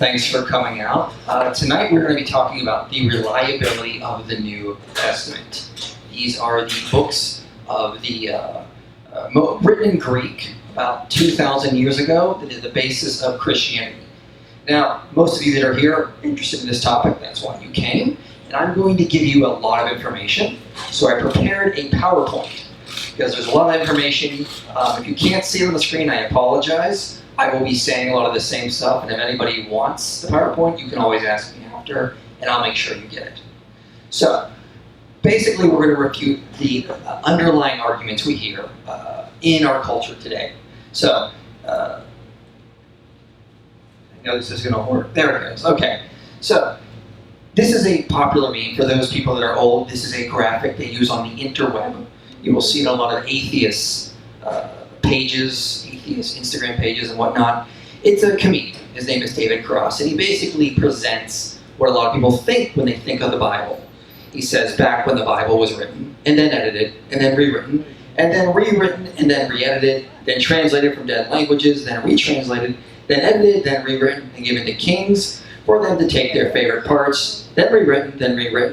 Thanks for coming out. Tonight we're going to be talking about the reliability of the New Testament. These are the books of the written in Greek about 2,000 years ago that is the basis of Christianity. Now, most of you that are here are interested in this topic, that's why you came, and I'm going to give you a lot of information. So I prepared a PowerPoint, because there's a lot of information. If you can't see it on the screen, I apologize. I will be saying a lot of the same stuff, and if anybody wants the PowerPoint, you can always ask me after, and I'll make sure you get it. So, basically we're going to refute the underlying arguments we hear in our culture today. So, I know this is going to work. There it goes. Okay. So, this is a popular meme for those people that are old. This is a graphic they use on the interweb. You will see it on a lot of atheist pages, atheist Instagram pages and whatnot. It's a comedian. His name is David Cross, and he basically presents what a lot of people think when they think of the Bible. He says back when the Bible was written, and then edited, and then rewritten, and then rewritten, and then re-edited, then translated from dead languages, then retranslated, then edited, then rewritten, and given to kings for them to take their favorite parts, then rewritten,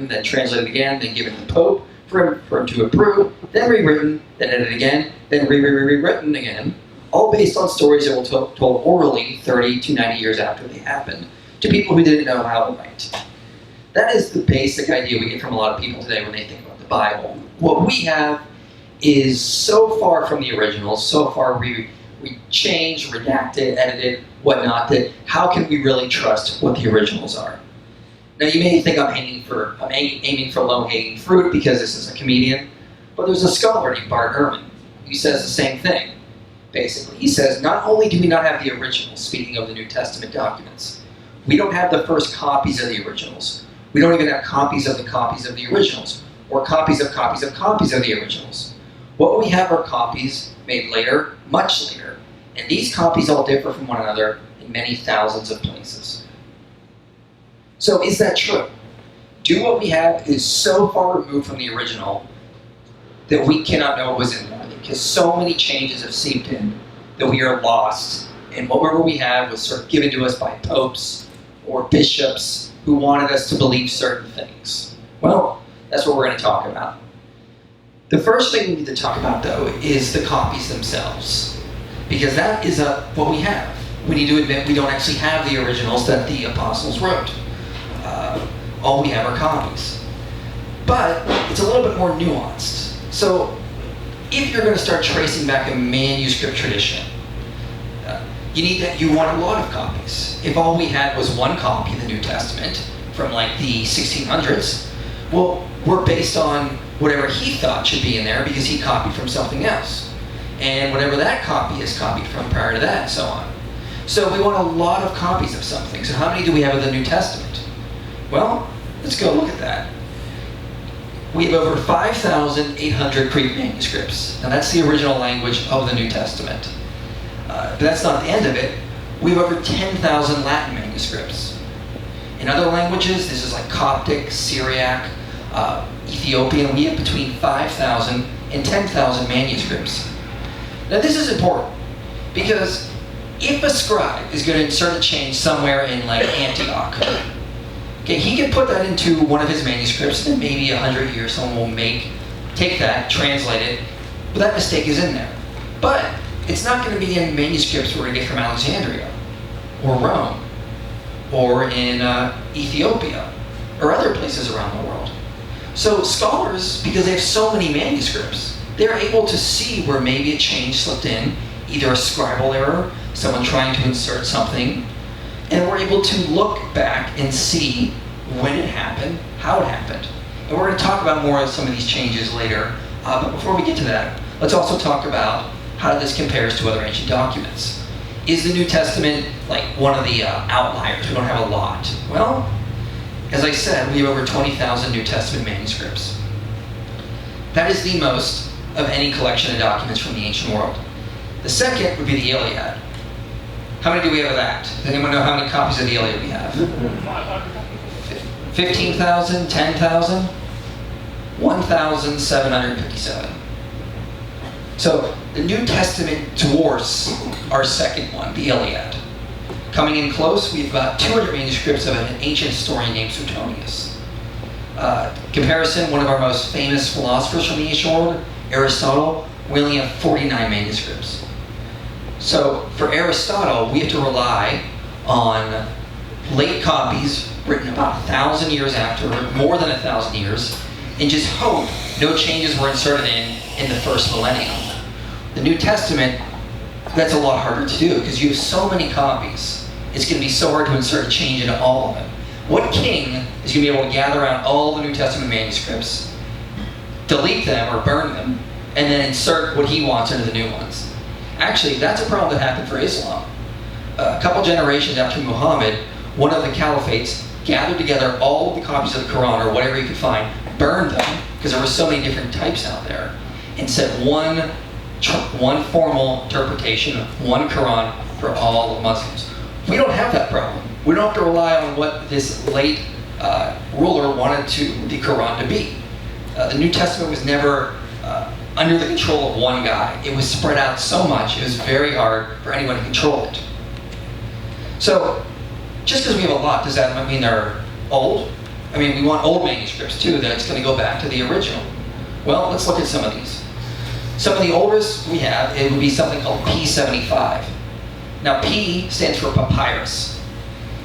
then translated again, then given to the Pope for him to approve, then rewritten, then edited again, then rewritten again, all based on stories that were told orally 30 to 90 years after they happened to people who didn't know how to write. That is the basic idea we get from a lot of people today when they think about the Bible. What we have is so far from the original, so far we changed, redacted, edited, whatnot, that how can we really trust what the originals are? Now you may think I'm aiming for low-hanging fruit because this is a comedian, but there's a scholar named Bart Ehrman who says the same thing, basically. He says, not only do we not have the originals, speaking of the New Testament documents, we don't have the first copies of the originals. We don't even have copies of the originals, or copies of the originals. What we have are copies made later, much later, and these copies all differ from one another in many thousands of places. So is that true? Do what we have is so far removed from the original that we cannot know what was in there, because so many changes have seeped in that we are lost, and whatever we have was sort of given to us by popes or bishops who wanted us to believe certain things. Well, that's what we're going to talk about. The first thing we need to talk about, though, is the copies themselves, because that is what we have. We need to admit we don't actually have the originals that the apostles wrote. All we have are copies. But it's a little bit more nuanced. So if you're going to start tracing back a manuscript tradition, you want a lot of copies. If all we had was one copy of the New Testament from like the 1600s, well, we're based on whatever he thought should be in there because he copied from something else. And whatever that copy is copied from prior to that, and so on. So we want a lot of copies of something. So how many do we have of the New Testament? Well, let's go look at that. We have over 5,800 Greek manuscripts. Now that's the original language of the New Testament. But that's not the end of it. We have over 10,000 Latin manuscripts. In other languages, this is like Coptic, Syriac, Ethiopian. We have between 5,000 and 10,000 manuscripts. Now this is important because if a scribe is going to insert a change somewhere in like Antioch, okay, he can put that into one of his manuscripts, and maybe 100 years someone will take that, translate it, but that mistake is in there. But it's not going to be in manuscripts we're going to get from Alexandria, or Rome, or in Ethiopia, or other places around the world. So scholars, because they have so many manuscripts, they're able to see where maybe a change slipped in, either a scribal error, someone trying to insert something, and we're able to look back and see when it happened, how it happened. And we're going to talk about more of some of these changes later. But before we get to that, let's also talk about how this compares to other ancient documents. Is the New Testament like one of the outliers? We don't have a lot. Well, as I said, we have over 20,000 New Testament manuscripts. That is the most of any collection of documents from the ancient world. The second would be the Iliad. How many do we have of that? Does anyone know how many copies of the Iliad we have? 15,000? 10,000? 1,757. So the New Testament dwarfs our second one, the Iliad. Coming in close, we've got 200 manuscripts of an ancient historian named Suetonius. Comparison, one of our most famous philosophers from the ancient world, Aristotle, we only have 49 manuscripts. So for Aristotle, we have to rely on late copies written about 1,000 years after, more than 1,000 years, and just hope no changes were inserted in the first millennium. The New Testament, that's a lot harder to do because you have so many copies. It's going to be so hard to insert a change into all of them. What king is going to be able to gather around all the New Testament manuscripts, delete them or burn them, and then insert what he wants into the new ones? Actually, that's a problem that happened for Islam. A couple generations after Muhammad, one of the caliphates gathered together all of the copies of the Quran or whatever he could find, burned them, because there were so many different types out there, and set one formal interpretation of one Quran for all Muslims. We don't have that problem. We don't have to rely on what this late ruler wanted the Quran to be. The New Testament was never under the control of one guy. It was spread out so much, it was very hard for anyone to control it. So, just because we have a lot, does that mean they're old? I mean, we want old manuscripts too, that it's going to go back to the original. Well, let's look at some of these. Some of the oldest we have, it would be something called P75. Now, P stands for papyrus.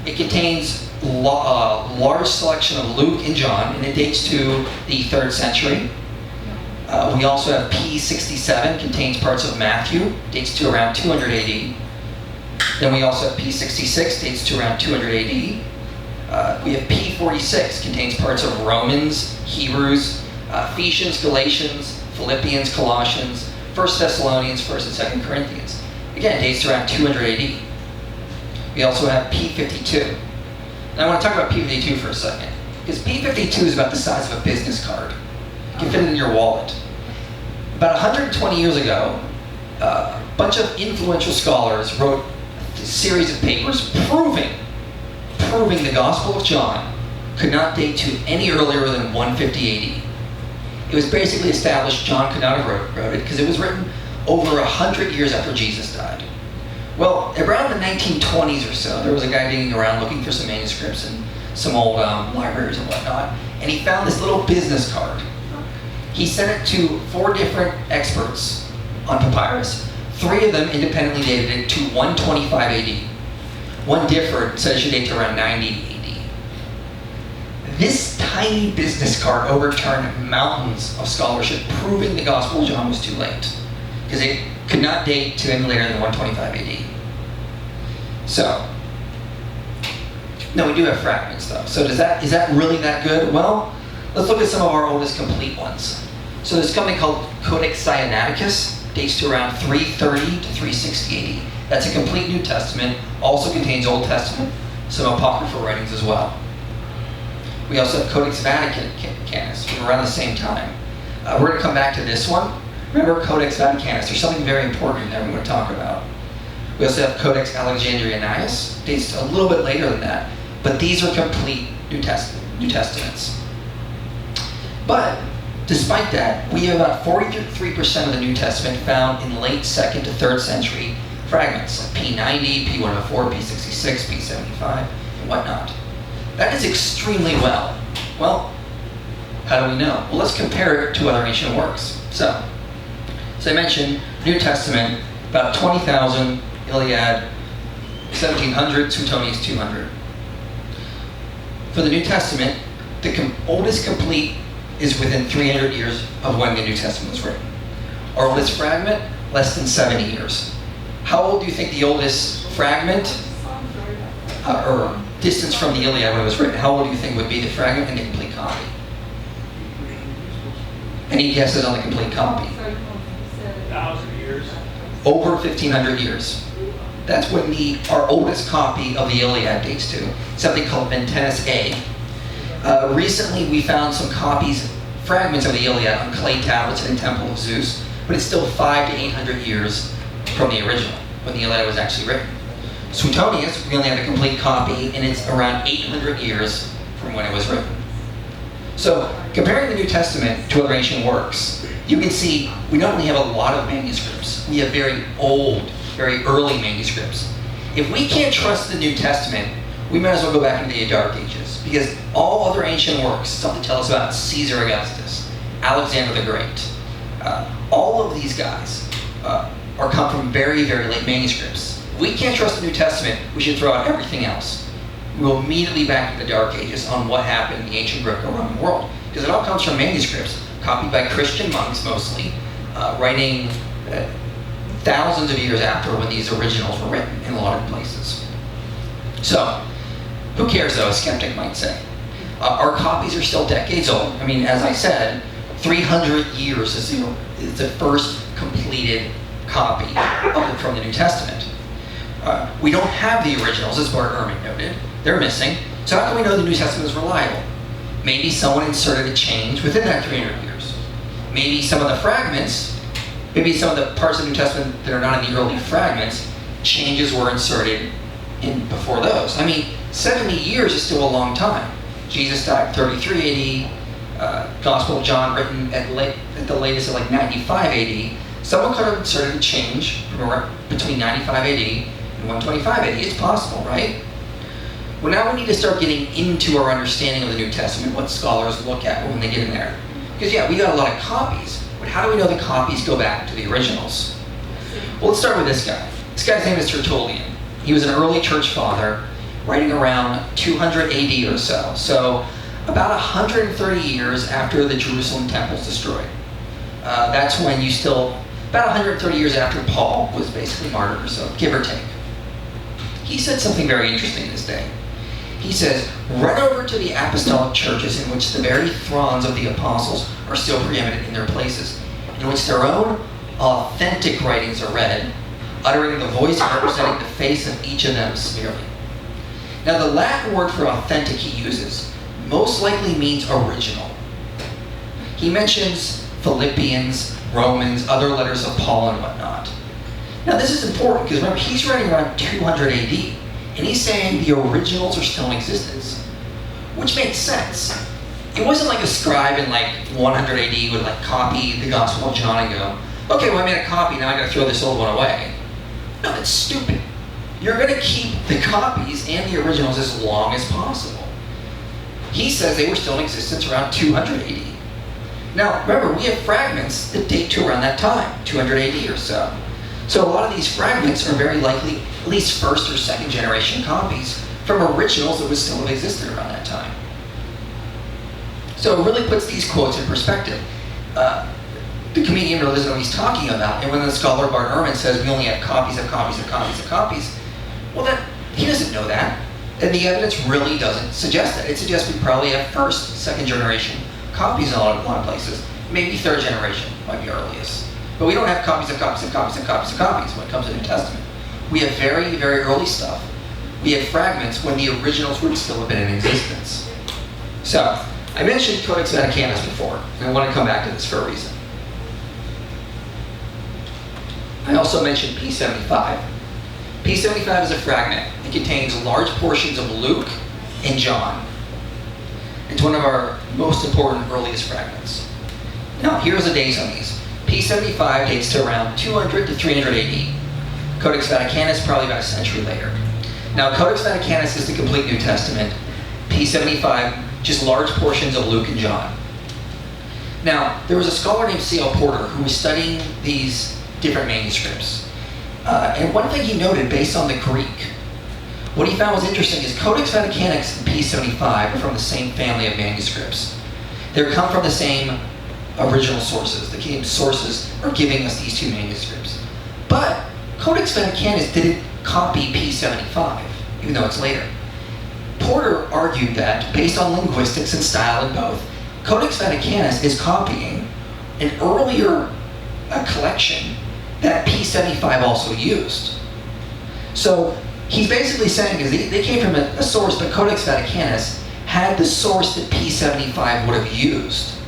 It contains a large selection of Luke and John, and it dates to the 3rd century. We also have P67, contains parts of Matthew, dates to around 200 AD. Then we also have P66, dates to around 200 AD. We have P46, contains parts of Romans, Hebrews, Ephesians, Galatians, Philippians, Colossians, 1 Thessalonians, 1st and 2nd Corinthians. Again, dates to around 200 AD. We also have P52. Now I want to talk about P52 for a second, because P52 is about the size of a business card. You can fit it in your wallet. About 120 years ago, a bunch of influential scholars wrote a series of papers proving the Gospel of John could not date to any earlier than 150 AD. It was basically established John could not have wrote it because it was written over 100 years after Jesus died. Well, around the 1920s or so, there was a guy digging around looking for some manuscripts and some old libraries and whatnot, and he found this little business card. He sent it to 4 different experts on papyrus. 3 of them independently dated it to 125 AD. One differed, said it should date to around 90 AD. This tiny business card overturned mountains of scholarship, proving the Gospel of John was too late, because it could not date to any later than 125 AD. So, no, we do have fragments though. So is that really that good? Well, let's look at some of our oldest complete ones. So there's something called Codex Sinaiticus, dates to around 330 to 360 AD. That's a complete New Testament, also contains Old Testament, some apocryphal writings as well. We also have Codex Vaticanus from around the same time. We're going to come back to this one. Remember Codex Vaticanus, there's something very important there we want to talk about. We also have Codex Alexandrianus, dates a little bit later than that, but these are complete New Testaments. But despite that, we have about 43% of the New Testament found in late 2nd to 3rd century fragments, like P90, P104, P66, P75, and whatnot. That is extremely well. Well, how do we know? Well, let's compare it to other ancient works. So as I mentioned, New Testament, about 20,000, Iliad, 1,700, Suetonius, 200. For the New Testament, the oldest complete is within 300 years of when the New Testament was written. Our oldest fragment, less than 70 years. How old do you think the oldest fragment, or distance from the Iliad when it was written, how old do you think would be the fragment and the complete copy? Any guesses on the complete copy? 1,000 years. Over 1,500 years. That's when our oldest copy of the Iliad dates to, something called Ventenus A. Recently we found some fragments of the Iliad on clay tablets in the Temple of Zeus, but it's still 500 to 800 years from the original, when the Iliad was actually written. Suetonius, we only have a complete copy, and it's around 800 years from when it was written. So, comparing the New Testament to other ancient works, you can see we not only have a lot of manuscripts, we have very old, very early manuscripts. if we can't trust the New Testament, we might as well go back into the Dark Ages, because all other ancient works, something to tell us about Caesar Augustus, Alexander the Great, all of these guys are come from very, very late manuscripts. If we can't trust the New Testament, we should throw out everything else. We'll immediately back to the Dark Ages on what happened in the ancient Greco-Roman world, because it all comes from manuscripts copied by Christian monks mostly, writing thousands of years after when these originals were written in a lot of places. So, who cares though, a skeptic might say. Our copies are still decades old. I mean, as I said, 300 years is the first completed copy from the New Testament. We don't have the originals, as Bart Ehrman noted. They're missing. So how can we know the New Testament is reliable? Maybe someone inserted a change within that 300 years. Maybe some of the fragments, maybe some of the parts of the New Testament that are not in the early fragments, changes were inserted in before those. I mean, 70 years is still a long time. Jesus died 33 AD, Gospel of John written at the latest at like 95 AD. Someone could have inserted a change between 95 AD and 125 AD. It's possible, right? Well, now we need to start getting into our understanding of the New Testament, what scholars look at when they get in there. Because yeah, we got a lot of copies, but how do we know the copies go back to the originals? Well, let's start with this guy. This guy's name is Tertullian. He was an early church father, writing around 200 AD or so. So about 130 years after the Jerusalem temple was destroyed. That's when about 130 years after Paul was basically martyred or so, give or take. He said something very interesting this day. He says, run over to the apostolic churches in which the very thrones of the apostles are still preeminent in their places, in which their own authentic writings are read, uttering the voice and representing the face of each of them severely. Now the Latin word for authentic he uses most likely means original. He mentions Philippians, Romans, other letters of Paul and whatnot. Now this is important because remember, he's writing around 200 AD, and he's saying the originals are still in existence, which makes sense. It wasn't like a scribe in like 100 AD would like copy the Gospel of John and go, okay, well I made a copy, now I gotta throw this old one away. No, that's stupid. You're gonna keep the copies and the originals as long as possible. He says they were still in existence around 200 AD. Now, remember, we have fragments that date to around that time, 200 AD or so. So a lot of these fragments are very likely at least first or second generation copies from originals that would still have existed around that time. So it really puts these quotes in perspective. The comedian really doesn't know what he's talking about, and when the scholar Bart Ehrman says we only have copies of copies of copies of copies, well, he doesn't know that, and the evidence really doesn't suggest that. It suggests we probably have first, second generation copies in a lot of places. Maybe third generation might be earliest. But we don't have copies of copies of copies of copies of copies when it comes to the New Testament. We have very, very early stuff. We have fragments when the originals would still have been in existence. So, I mentioned Codex Vaticanus before, and I want to come back to this for a reason. I also mentioned P75. P75 is a fragment. It contains large portions of Luke and John. It's one of our most important earliest fragments. Now, here's the dates on these. P75 dates to around 200 to 300 AD. Codex Vaticanus probably about a century later. Now, Codex Vaticanus is the complete New Testament. P75, just large portions of Luke and John. Now, there was a scholar named C.L. Porter who was studying these different manuscripts. And one thing he noted based on the Greek, what he found was interesting is Codex Vaticanus and P75 are from the same family of manuscripts. They come from the same original sources. The same sources are giving us these two manuscripts. But Codex Vaticanus didn't copy P75, even though it's later. Porter argued that, based on linguistics and style in both, Codex Vaticanus is copying an earlier collection that P75 also used. So he's basically saying is they came from a source, but Codex Vaticanus had the source that P75 would have used.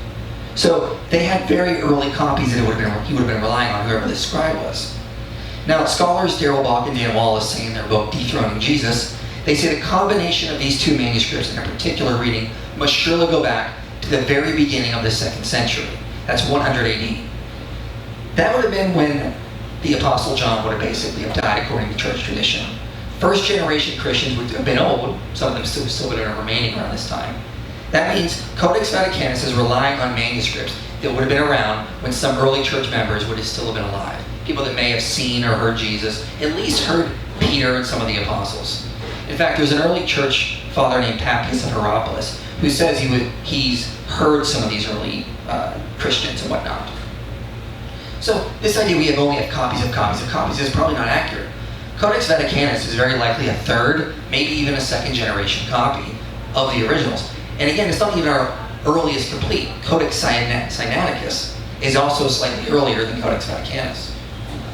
So they had very early copies that he would have been relying on, whoever the scribe was. Now, scholars Darrell Bach and Dan Wallace say in their book Dethroning Jesus, they say the combination of these two manuscripts in a particular reading must surely go back to the very beginning of the 2nd century. That's 100 AD. That would have been when the Apostle John would have basically died according to church tradition. 1 first generation Christians would have been old. Some of them still would have been remaining around this time. That means Codex Vaticanus is relying on manuscripts that would have been around when some early church members would have still have been alive. People that may have seen or heard Jesus, at least heard Peter and some of the apostles. In fact, there's an early church father named Papias of Hierapolis who says he's heard some of these early Christians and whatnot. So this idea we only have copies of copies of copies is probably not accurate. Codex Vaticanus is very likely a third, maybe even a second generation copy of the originals. And again, it's not even our earliest complete. Codex Sinaiticus is also slightly earlier than Codex Vaticanus.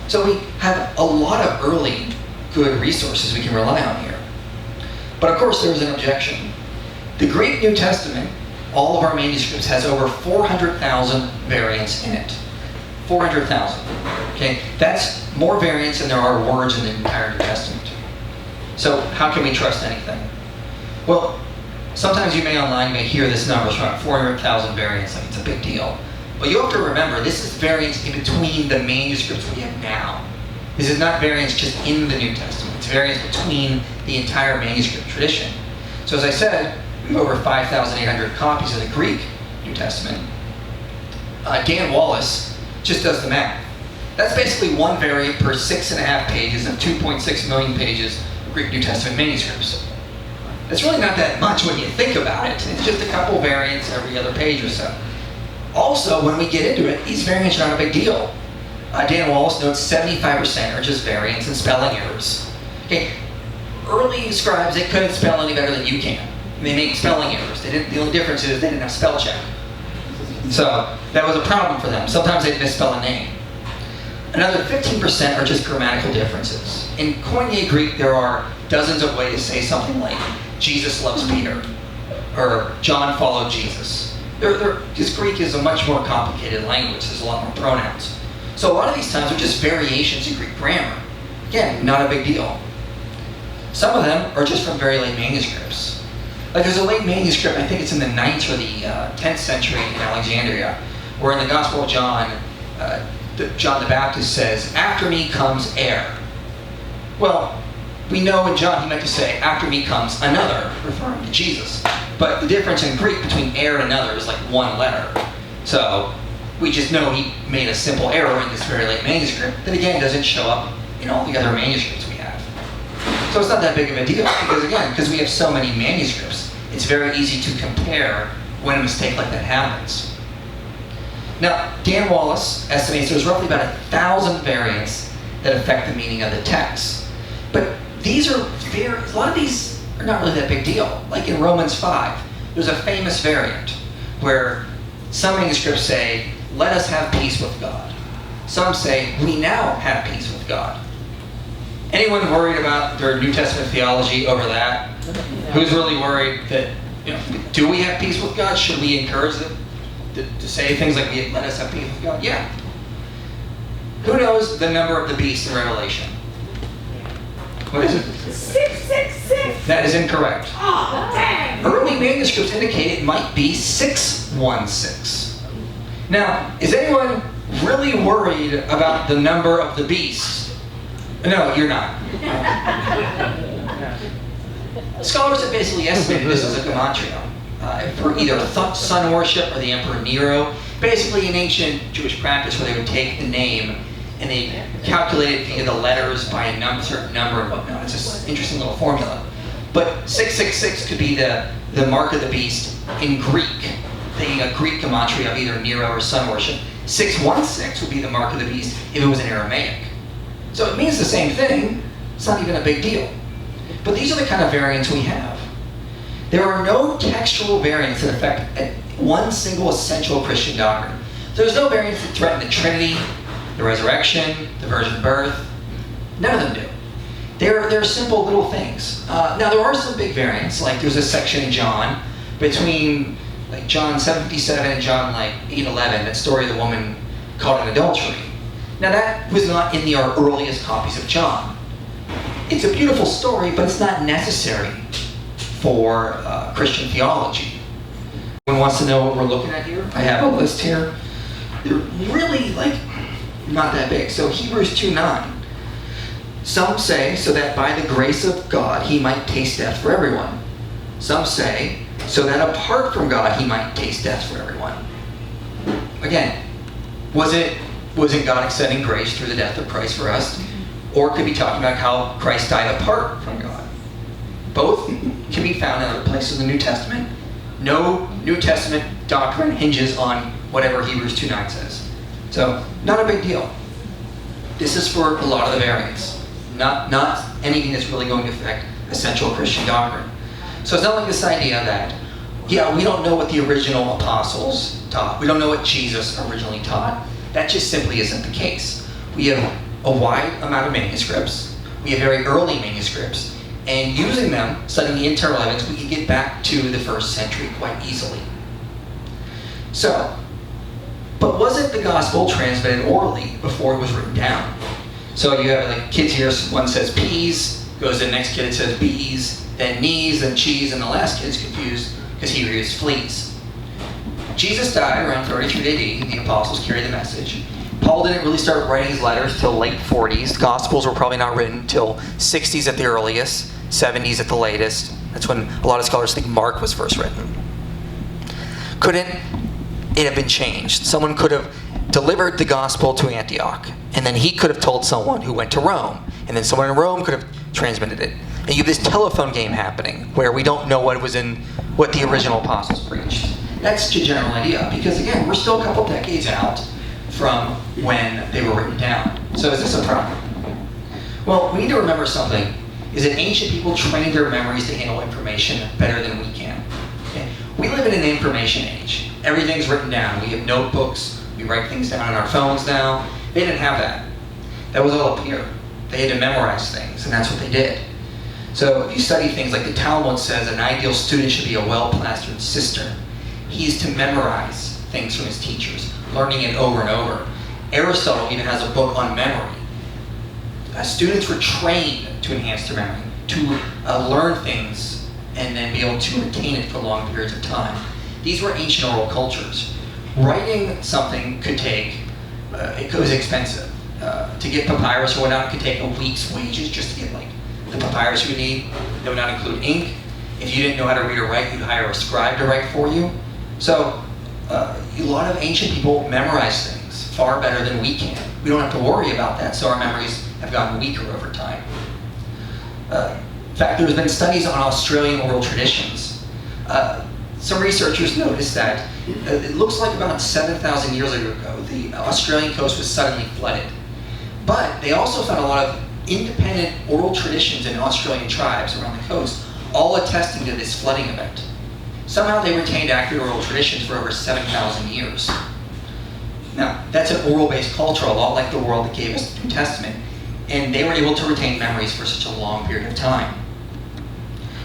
So we have a lot of early good resources we can rely on here. But of course there's an objection. The Greek New Testament, all of our manuscripts, has over 400,000 variants in it. 400,000. Okay, that's more variants than there are words in the entire New Testament. So how can we trust anything? Well, sometimes you may hear this number, it's around 400,000 variants, like it's a big deal. But you have to remember, this is variants in between the manuscripts we have now. This is not variants just in the New Testament. It's variants between the entire manuscript tradition. So as I said, we have over 5,800 copies of the Greek New Testament. Dan Wallace just does the math. That's basically one variant per 6.5 pages of 2.6 million pages of Greek New Testament manuscripts. It's really not that much when you think about it. It's just a couple variants every other page or so. Also, when we get into it, these variants are not a big deal. Dan Wallace notes 75% are just variants and spelling errors. Okay, early scribes, they couldn't spell any better than you can. They make spelling errors. The only difference is they didn't have spell check. So that was a problem for them. Sometimes they'd misspell a name. Another 15% are just grammatical differences. In Koine Greek, there are dozens of ways to say something like, Jesus loves Peter, or John followed Jesus. Because Greek is a much more complicated language. There's a lot more pronouns. So a lot of these times are just variations in Greek grammar. Again, not a big deal. Some of them are just from very late manuscripts. Like there's a late manuscript, I think it's in the 9th or the 10th century in Alexandria, where in the Gospel of John, John the Baptist says, "After me comes heir." Well, we know in John he meant to say, "After me comes another," referring to Jesus. But the difference in Greek between heir and another is like one letter. So we just know he made a simple error in this very late manuscript that again doesn't show up in all the other manuscripts we have. So it's not that big of a deal because we have so many manuscripts, it's very easy to compare when a mistake like that happens. Now, Dan Wallace estimates there's roughly about 1,000 variants that affect the meaning of the text. But a lot of these are not really that big deal. Like in Romans 5, there's a famous variant where some manuscripts say, "Let us have peace with God." Some say, "We now have peace with God." Anyone worried about their New Testament theology over that? Who's really worried that, do we have peace with God? Should we encourage them to say things like, "Let us have peace with God"? Yeah. Who knows the number of the beast in Revelation? What is it? 666. That is incorrect. Oh, dang. Early manuscripts indicate it might be 616. Now, is anyone really worried about the number of the beast? No, you're not. Scholars have basically estimated this as a gematria for either sun worship or the Emperor Nero. Basically an ancient Jewish practice where they would take the name and they calculate it via the letters by a certain number and whatnot. It's an interesting little formula. But 666 could be the mark of the beast in Greek, thinking a Greek gematria of either Nero or sun worship. 616 would be the mark of the beast if it was in Aramaic. So it means the same thing. It's not even a big deal. But these are the kind of variants we have. There are no textual variants that affect one single essential Christian doctrine. There's no variants that threaten the Trinity, the resurrection, the virgin birth. None of them do. They're simple little things. Now there are some big variants, like there's a section in John between like John 7:57 and John 8:11, that story of the woman caught in adultery. Now that was not in our earliest copies of John. It's a beautiful story, but it's not necessary for Christian theology. Anyone wants to know what we're looking at here? I have a list here. They're really not that big. So Hebrews 2:9. Some say so that by the grace of God he might taste death for everyone. Some say so that apart from God he might taste death for everyone. Again, wasn't God extending grace through the death of Christ for us? Or could be talking about how Christ died apart from God. Both can be found in other places in the New Testament. No New Testament doctrine hinges on whatever Hebrews 2:9 says. So, not a big deal. This is for a lot of the variants. Not anything that's really going to affect essential Christian doctrine. So it's not like this idea that, we don't know what the original apostles taught. We don't know what Jesus originally taught. That just simply isn't the case. We have a wide amount of manuscripts. We have very early manuscripts. And using them, studying the internal evidence, we can get back to the first century quite easily. So, but wasn't the gospel transmitted orally before it was written down? So you have like kids here, one says peas, goes to the next kid, it says bees, then knees, then cheese, and the last kid's confused because he reads fleas. Jesus died around 33 AD, the apostles carried the message. Paul didn't really start writing his letters till late 40s. The Gospels were probably not written till 60s at the earliest, 70s at the latest. That's when a lot of scholars think Mark was first written. Couldn't it have been changed? Someone could have delivered the gospel to Antioch, and then he could have told someone who went to Rome, and then someone in Rome could have transmitted it. And you have this telephone game happening where we don't know what the original apostles preached. That's the general idea, because again, we're still a couple decades out from when they were written down. So is this a problem? Well, we need to remember something, is that ancient people trained their memories to handle information better than we can. Okay? We live in an information age. Everything's written down. We have notebooks. We write things down on our phones now. They didn't have that. That was all up here. They had to memorize things, and that's what they did. So if you study things like the Talmud says, an ideal student should be a well-plastered cistern. He's to memorize things from his teachers, learning it over and over. Aristotle even has a book on memory. Students were trained to enhance their memory, to learn things and then be able to retain it for long periods of time. These were ancient oral cultures. Writing something could take, it was expensive. To get papyrus or whatnot, it could take a week's wages just to get like the papyrus you would need. That would not include ink. If you didn't know how to read or write, you'd hire a scribe to write for you. So a lot of ancient people memorize things far better than we can. We don't have to worry about that, so our memories have gotten weaker over time. In fact, there's been studies on Australian oral traditions. Some researchers noticed that it looks like about 7,000 years ago, the Australian coast was suddenly flooded. But they also found a lot of independent oral traditions in Australian tribes around the coast, all attesting to this flooding event. Somehow they retained accurate oral traditions for over 7,000 years. Now, that's an oral-based culture, a lot like the world that gave us the New Testament, and they were able to retain memories for such a long period of time.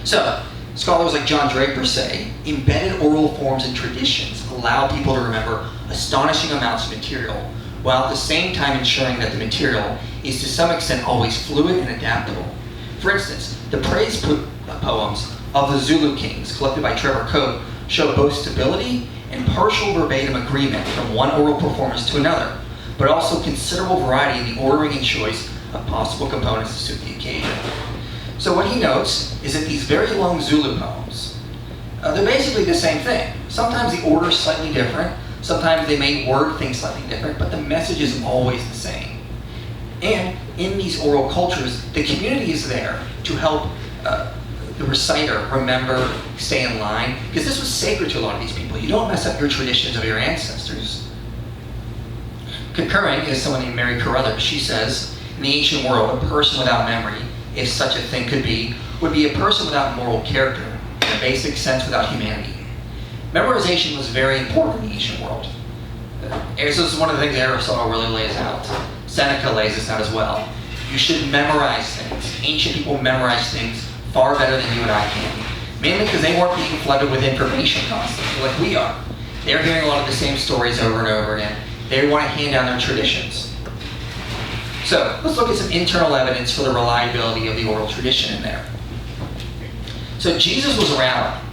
So, scholars like John Draper say, embedded oral forms and traditions allow people to remember astonishing amounts of material, while at the same time ensuring that the material is to some extent always fluid and adaptable. For instance, the praise poems of the Zulu kings, collected by Trevor Coate, show both stability and partial verbatim agreement from one oral performance to another, but also considerable variety in the ordering and choice of possible components to suit the occasion. So what he notes is that these very long Zulu poems, they're basically the same thing. Sometimes the order is slightly different, sometimes they may word things slightly different, but the message is always the same. And in these oral cultures, the community is there to help the reciter remember, stay in line, because this was sacred to a lot of these people. You don't mess up your traditions of your ancestors. Concurring is someone named Mary Carruthers. She says, in the ancient world, a person without memory, if such a thing could be, would be a person without moral character, in a basic sense without humanity. Memorization was very important in the ancient world. This is one of the things Aristotle really lays out. Seneca lays this out as well. You should memorize things. Ancient people memorize things far better than you and I can. Mainly because they weren't being flooded with information constantly like we are. They're hearing a lot of the same stories over and over again. They want to hand down their traditions. So let's look at some internal evidence for the reliability of the oral tradition in there. So Jesus was around.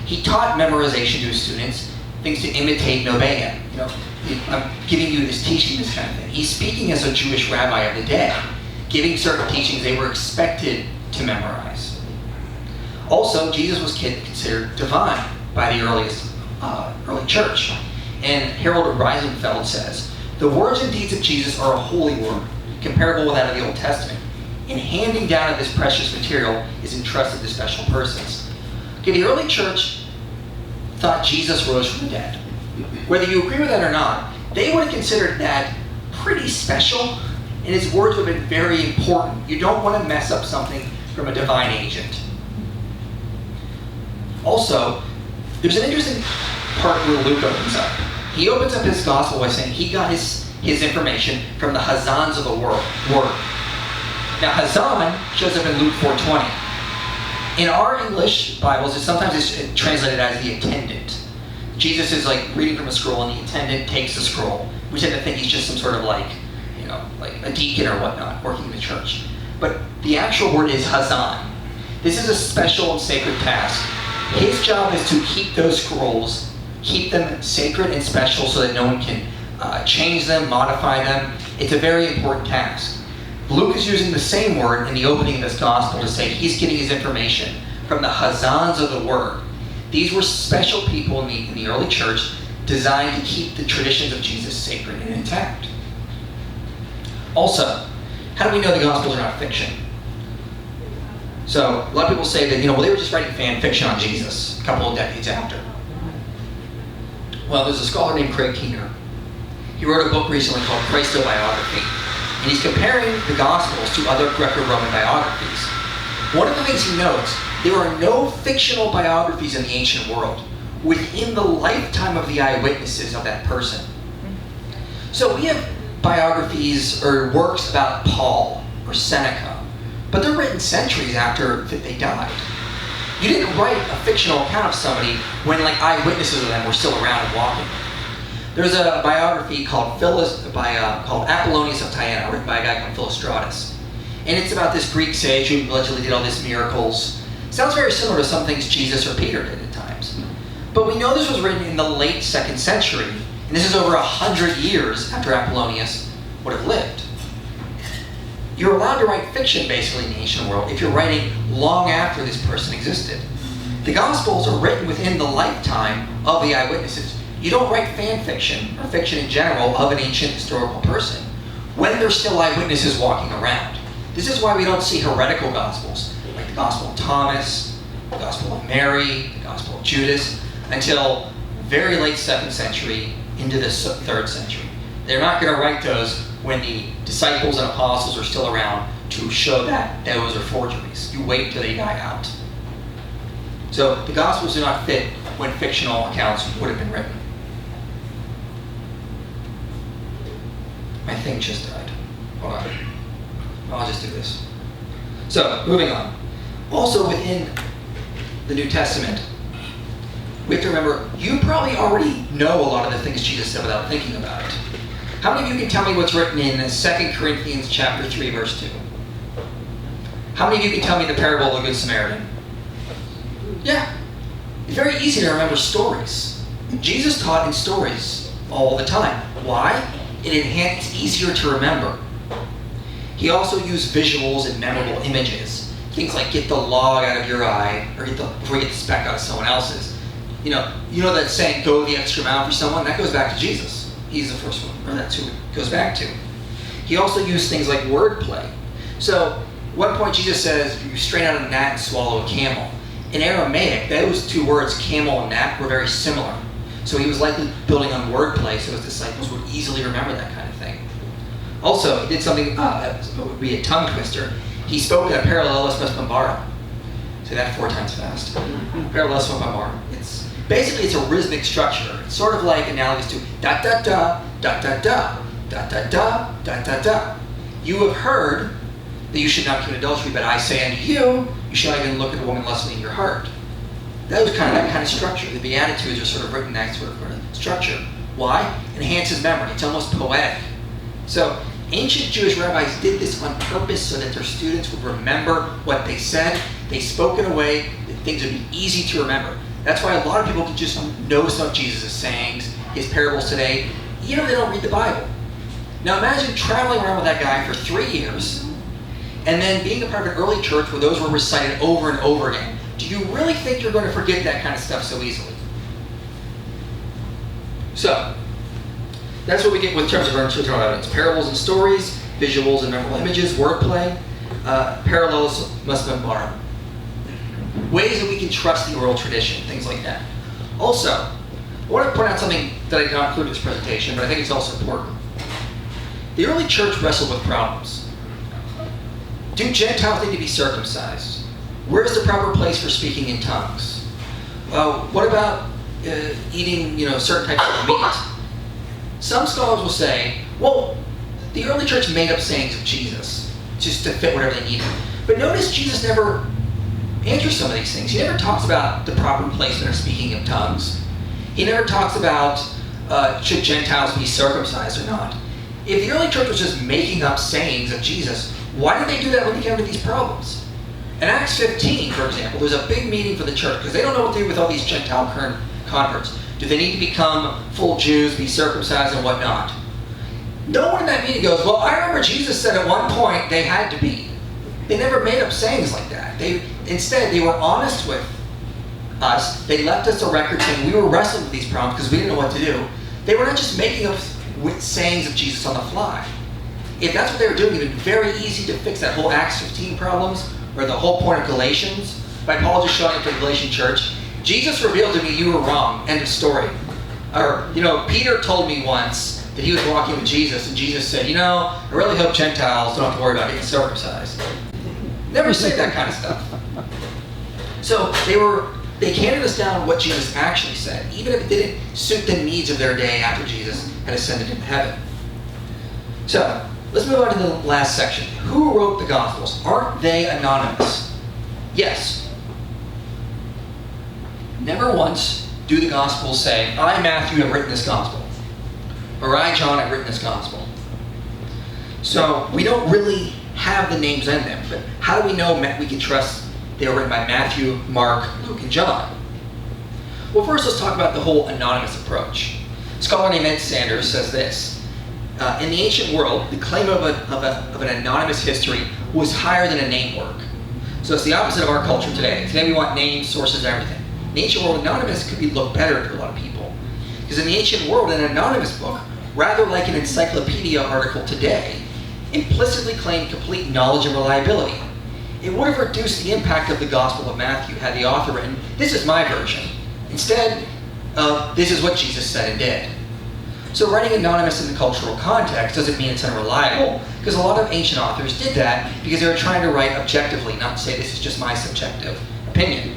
He taught memorization to his students, things to imitate and obey him. I'm giving you this teaching, this kind of thing. He's speaking as a Jewish rabbi of the day, giving certain teachings they were expected to memorize. Also, Jesus was considered divine by the early church. And Harold Reisenfeld says, "The words and deeds of Jesus are a holy word, comparable with that of the Old Testament. And handing down of this precious material is entrusted to special persons." Okay, the early church thought Jesus rose from the dead. Whether you agree with that or not, they would have considered that pretty special, and his words would have been very important. You don't want to mess up something from a divine agent. Also, there's an interesting part where Luke opens up. He opens up his gospel by saying he got his information from the Hazans of the word. Now, Hazan shows up in Luke 4:20. In our English Bibles, sometimes it's translated as the attendant. Jesus is like reading from a scroll, and the attendant takes the scroll. We tend to think he's just some sort of like a deacon or whatnot working in the church. But the actual word is Hazan. This is a special and sacred task. His job is to keep those scrolls, keep them sacred and special so that no one can change them, modify them. It's a very important task. Luke is using the same word in the opening of this gospel to say he's getting his information from the Hazans of the word. These were special people in the early church designed to keep the traditions of Jesus sacred and intact. Also, how do we know the Gospels are not fiction? So, a lot of people say that, they were just writing fan fiction on Jesus a couple of decades after. Well, there's a scholar named Craig Keener. He wrote a book recently called Christobiography, and he's comparing the Gospels to other Greco-Roman biographies. One of the things he notes, there are no fictional biographies in the ancient world within the lifetime of the eyewitnesses of that person. So we have biographies or works about Paul or Seneca, but they're written centuries after they died. You didn't write a fictional account of somebody when eyewitnesses of them were still around and walking. There's a biography called Apollonius of Tyana, written by a guy called Philostratus. And it's about this Greek sage who allegedly did all these miracles. Sounds very similar to some things Jesus or Peter did at times. But we know this was written in the late 2nd century, and this is over 100 years after Apollonius would have lived. You're allowed to write fiction, basically, in the ancient world if you're writing long after this person existed. The Gospels are written within the lifetime of the eyewitnesses. You don't write fan fiction, or fiction in general, of an ancient historical person when there's still eyewitnesses walking around. This is why we don't see heretical Gospels, like the Gospel of Thomas, the Gospel of Mary, the Gospel of Judas, until very late 2nd century into the 3rd century. They're not going to write those when the disciples and apostles are still around to show that those are forgeries. You wait till they die out. So the Gospels do not fit when fictional accounts would have been written. My thing just died. Hold on. I'll just do this. So, moving on. Also within the New Testament, we have to remember, you probably already know a lot of the things Jesus said without thinking about it. How many of you can tell me what's written in 2 Corinthians chapter 3, verse 2? How many of you can tell me the parable of the Good Samaritan? Yeah. It's very easy to remember stories. Jesus taught in stories all the time. Why? It's easier to remember. He also used visuals and memorable images. Things like get the log out of your eye, or before you get the speck out of someone else's. You know that saying, go the extra mile for someone? That goes back to Jesus. He's the first one, or that's who it goes back to. He also used things like wordplay. So, at one point Jesus says, you strain out a gnat and swallow a camel. In Aramaic, those two words, camel and gnat, were very similar. So he was likely building on wordplay so his disciples would easily remember that kind of thing. Also, he did something that would be a tongue twister. He spoke in a parallelismus bombara. Say that 4 times fast. Parallelismus bombara. It's a rhythmic structure. It's sort of like analogous to da da da da da da da da da da da da. You have heard that you should not commit adultery, but I say unto you, you shall not even look at a woman lustfully in your heart. That kind of structure. The Beatitudes are sort of written in that sort of structure. Why? Enhances memory. It's almost poetic. So, ancient Jewish rabbis did this on purpose so that their students would remember what they said. They spoke in a way that things would be easy to remember. That's why a lot of people can just know some of Jesus' sayings, his parables today, even if they don't read the Bible. Now imagine traveling around with that guy for 3 years, and then being a part of an early church where those were recited over and over again, do you really think you're going to forget that kind of stuff so easily? So, that's what we get with terms of artificial evidence. Parables and stories, visuals and memorable images, wordplay, parallels must have been borrowed. Ways that we can trust the oral tradition, things like that. Also, I want to point out something that I did not include in this presentation, but I think it's also important. The early church wrestled with problems. Do Gentiles need to be circumcised? Where's the proper place for speaking in tongues? What about eating, certain types of meat? Some scholars will say, well, the early church made up sayings of Jesus just to fit whatever they needed. But notice Jesus never answers some of these things. He never talks about the proper placement of speaking of tongues. He never talks about should Gentiles be circumcised or not. If the early church was just making up sayings of Jesus, why did they do that when they came to these problems? In Acts 15, for example, there's a big meeting for the church because they don't know what to do with all these Gentile converts. Do they need to become full Jews, be circumcised, and whatnot? No one in that meeting goes, well, I remember Jesus said at one point they had to be. They never made up sayings like that. Instead, they were honest with us. They left us a record saying we were wrestling with these problems because we didn't know what to do. They were not just making up sayings of Jesus on the fly. If that's what they were doing, it would be very easy to fix that whole Acts 15 problems or the whole point of Galatians by Paul just showing up to the Galatian church. Jesus revealed to me you were wrong. End of story. Or, Peter told me once that he was walking with Jesus, and Jesus said, I really hope Gentiles don't have to worry about getting circumcised. Never say that kind of stuff. So they handed us down what Jesus actually said, even if it didn't suit the needs of their day after Jesus had ascended into heaven. So, let's move on to the last section. Who wrote the Gospels? Aren't they anonymous? Yes. Never once do the Gospels say, I, Matthew, have written this Gospel. Or I, John, have written this Gospel. So, we don't really have the names in them, but how do we know we can trust they were written by Matthew, Mark, Luke, and John? Well, first let's talk about the whole anonymous approach. A scholar named Ed Sanders says this. In the ancient world, the claim of an anonymous history was higher than a name work. So it's the opposite of our culture today. Today we want names, sources, everything. In the ancient world, anonymous could look better to a lot of people. Because in the ancient world, an anonymous book, rather like an encyclopedia article today, implicitly claimed complete knowledge and reliability. It would have reduced the impact of the Gospel of Matthew had the author written, this is my version, instead of this is what Jesus said and did. So writing anonymous in the cultural context doesn't mean it's unreliable, because a lot of ancient authors did that because they were trying to write objectively, not say this is just my subjective opinion.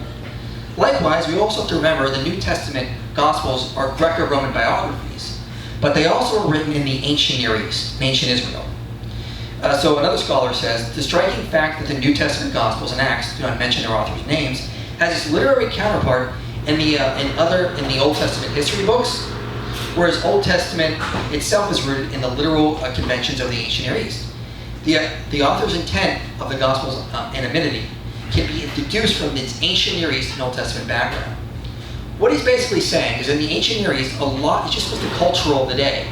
Likewise, we also have to remember the New Testament Gospels are Greco-Roman biographies, but they also were written in the ancient Near East, ancient Israel. So another scholar says, the striking fact that the New Testament Gospels and Acts do not mention their authors' names has its literary counterpart in the Old Testament history books, whereas Old Testament itself is rooted in the literal conventions of the ancient Near East. The author's intent of the Gospels anonymity can be deduced from its ancient Near East and Old Testament background. What he's basically saying is in the ancient Near East, it just was the culture of the day.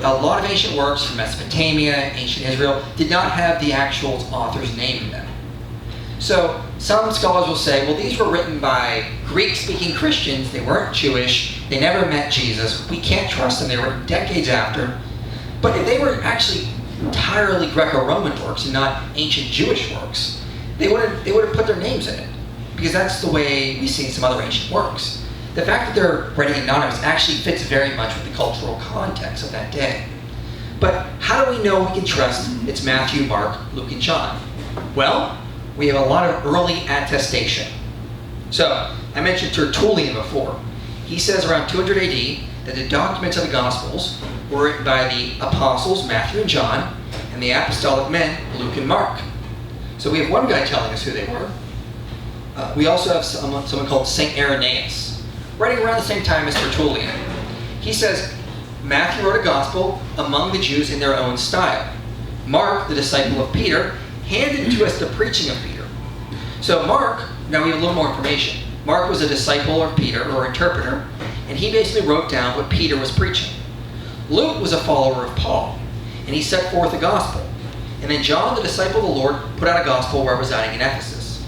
A lot of ancient works from Mesopotamia, ancient Israel, did not have the actual author's name in them. So some scholars will say, well, these were written by Greek-speaking Christians. They weren't Jewish. They never met Jesus. We can't trust them. They were decades after. But if they were actually entirely Greco-Roman works and not ancient Jewish works, they would have put their names in it, because that's the way we see in some other ancient works. The fact that they're writing anonymous actually fits very much with the cultural context of that day. But how do we know we can trust it's Matthew, Mark, Luke, and John? Well, we have a lot of early attestation. So, I mentioned Tertullian before. He says around 200 AD that the documents of the Gospels were written by the apostles, Matthew and John, and the apostolic men, Luke and Mark. So we have one guy telling us who they were. We also have someone called St. Irenaeus, writing around the same time as Tertullian. He says, Matthew wrote a gospel among the Jews in their own style. Mark, the disciple of Peter, handed to us the preaching of Peter. So Mark, now we have a little more information. Mark was a disciple of Peter, or interpreter, and he basically wrote down what Peter was preaching. Luke was a follower of Paul, and he set forth the gospel. And then John, the disciple of the Lord, put out a gospel while residing in Ephesus.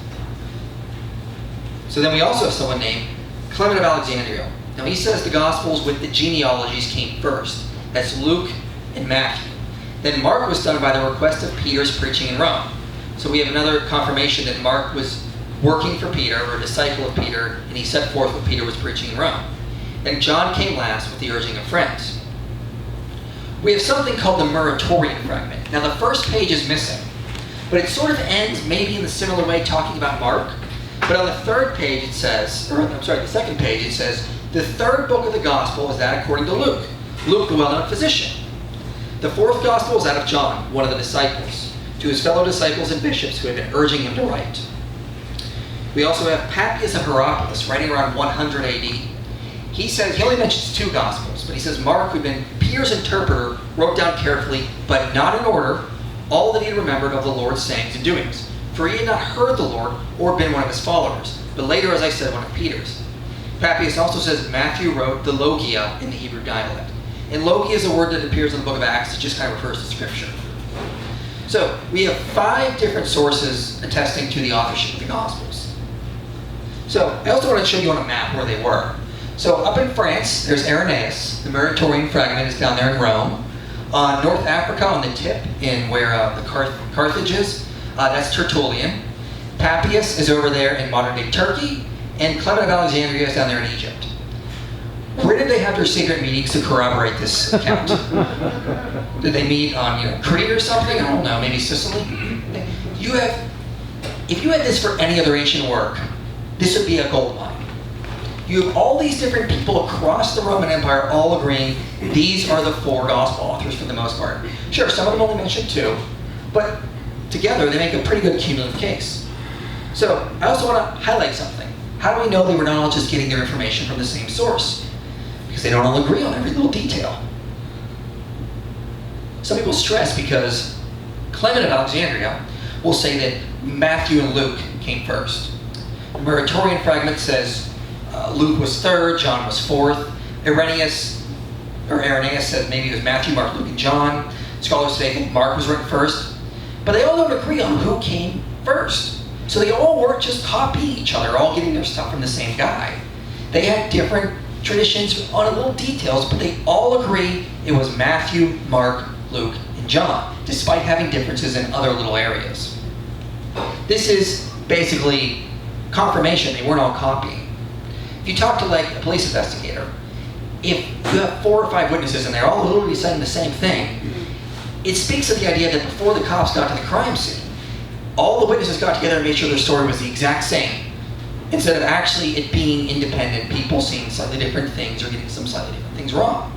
So then we also have someone named Clement of Alexandria. Now he says the Gospels with the genealogies came first. That's Luke and Matthew. Then Mark was done by the request of Peter's preaching in Rome. So we have another confirmation that Mark was working for Peter, or a disciple of Peter, and he set forth what Peter was preaching in Rome. And John came last with the urging of friends. We have something called the Muratorium Fragment. Now the first page is missing, but it sort of ends maybe in a similar way talking about Mark. But on the third page it says, the second page it says, the third book of the Gospel is that according to Luke. Luke, the well-known physician. The fourth Gospel is that of John, one of the disciples, to his fellow disciples and bishops who had been urging him to write. We also have Papias of Hierapolis, writing around 100 AD. He says, he only mentions two Gospels, but he says Mark, who had been Peter's interpreter, wrote down carefully, but not in order, all that he had remembered of the Lord's sayings and doings. For he had not heard the Lord or been one of his followers, but later, as I said, one of Peter's. Papias also says Matthew wrote the Logia in the Hebrew dialect. And Logia is a word that appears in the book of Acts. It just kind of refers to Scripture. So we have 5 different sources attesting to the authorship of the Gospels. So I also want to show you on a map where they were. So up in France, there's Irenaeus. The Muratorium Fragment is down there in Rome. North Africa on the tip, in where the Carthage is, that's Tertullian. Papias is over there in modern-day Turkey. And Clement of Alexandria is down there in Egypt. Where did they have their secret meetings to corroborate this account? Did they meet on, Crete or something? I don't know, maybe Sicily? If you had this for any other ancient work, this would be a gold mine. You have all these different people across the Roman Empire all agreeing these are the 4 gospel authors for the most part. Sure, some of them only mention 2, but together they make a pretty good cumulative case. So I also want to highlight something. How do we know they were not all just getting their information from the same source? Because they don't all agree on every little detail. Some people stress because Clement of Alexandria will say that Matthew and Luke came first. The Muratorium Fragment says Luke was 3rd, John was 4th. Irenaeus says maybe it was Matthew, Mark, Luke, and John. Scholars today think Mark was written first. But they all don't agree on who came first. So they all weren't just copying each other, all getting their stuff from the same guy. They had different traditions on little details, but they all agree it was Matthew, Mark, Luke, and John, despite having differences in other little areas. This is basically confirmation they weren't all copying. If you talk to a police investigator, if you have 4 or 5 witnesses and they're all literally saying the same thing, it speaks of the idea that before the cops got to the crime scene, all the witnesses got together and made sure their story was the exact same, instead of actually it being independent people seeing slightly different things or getting some slightly different things wrong.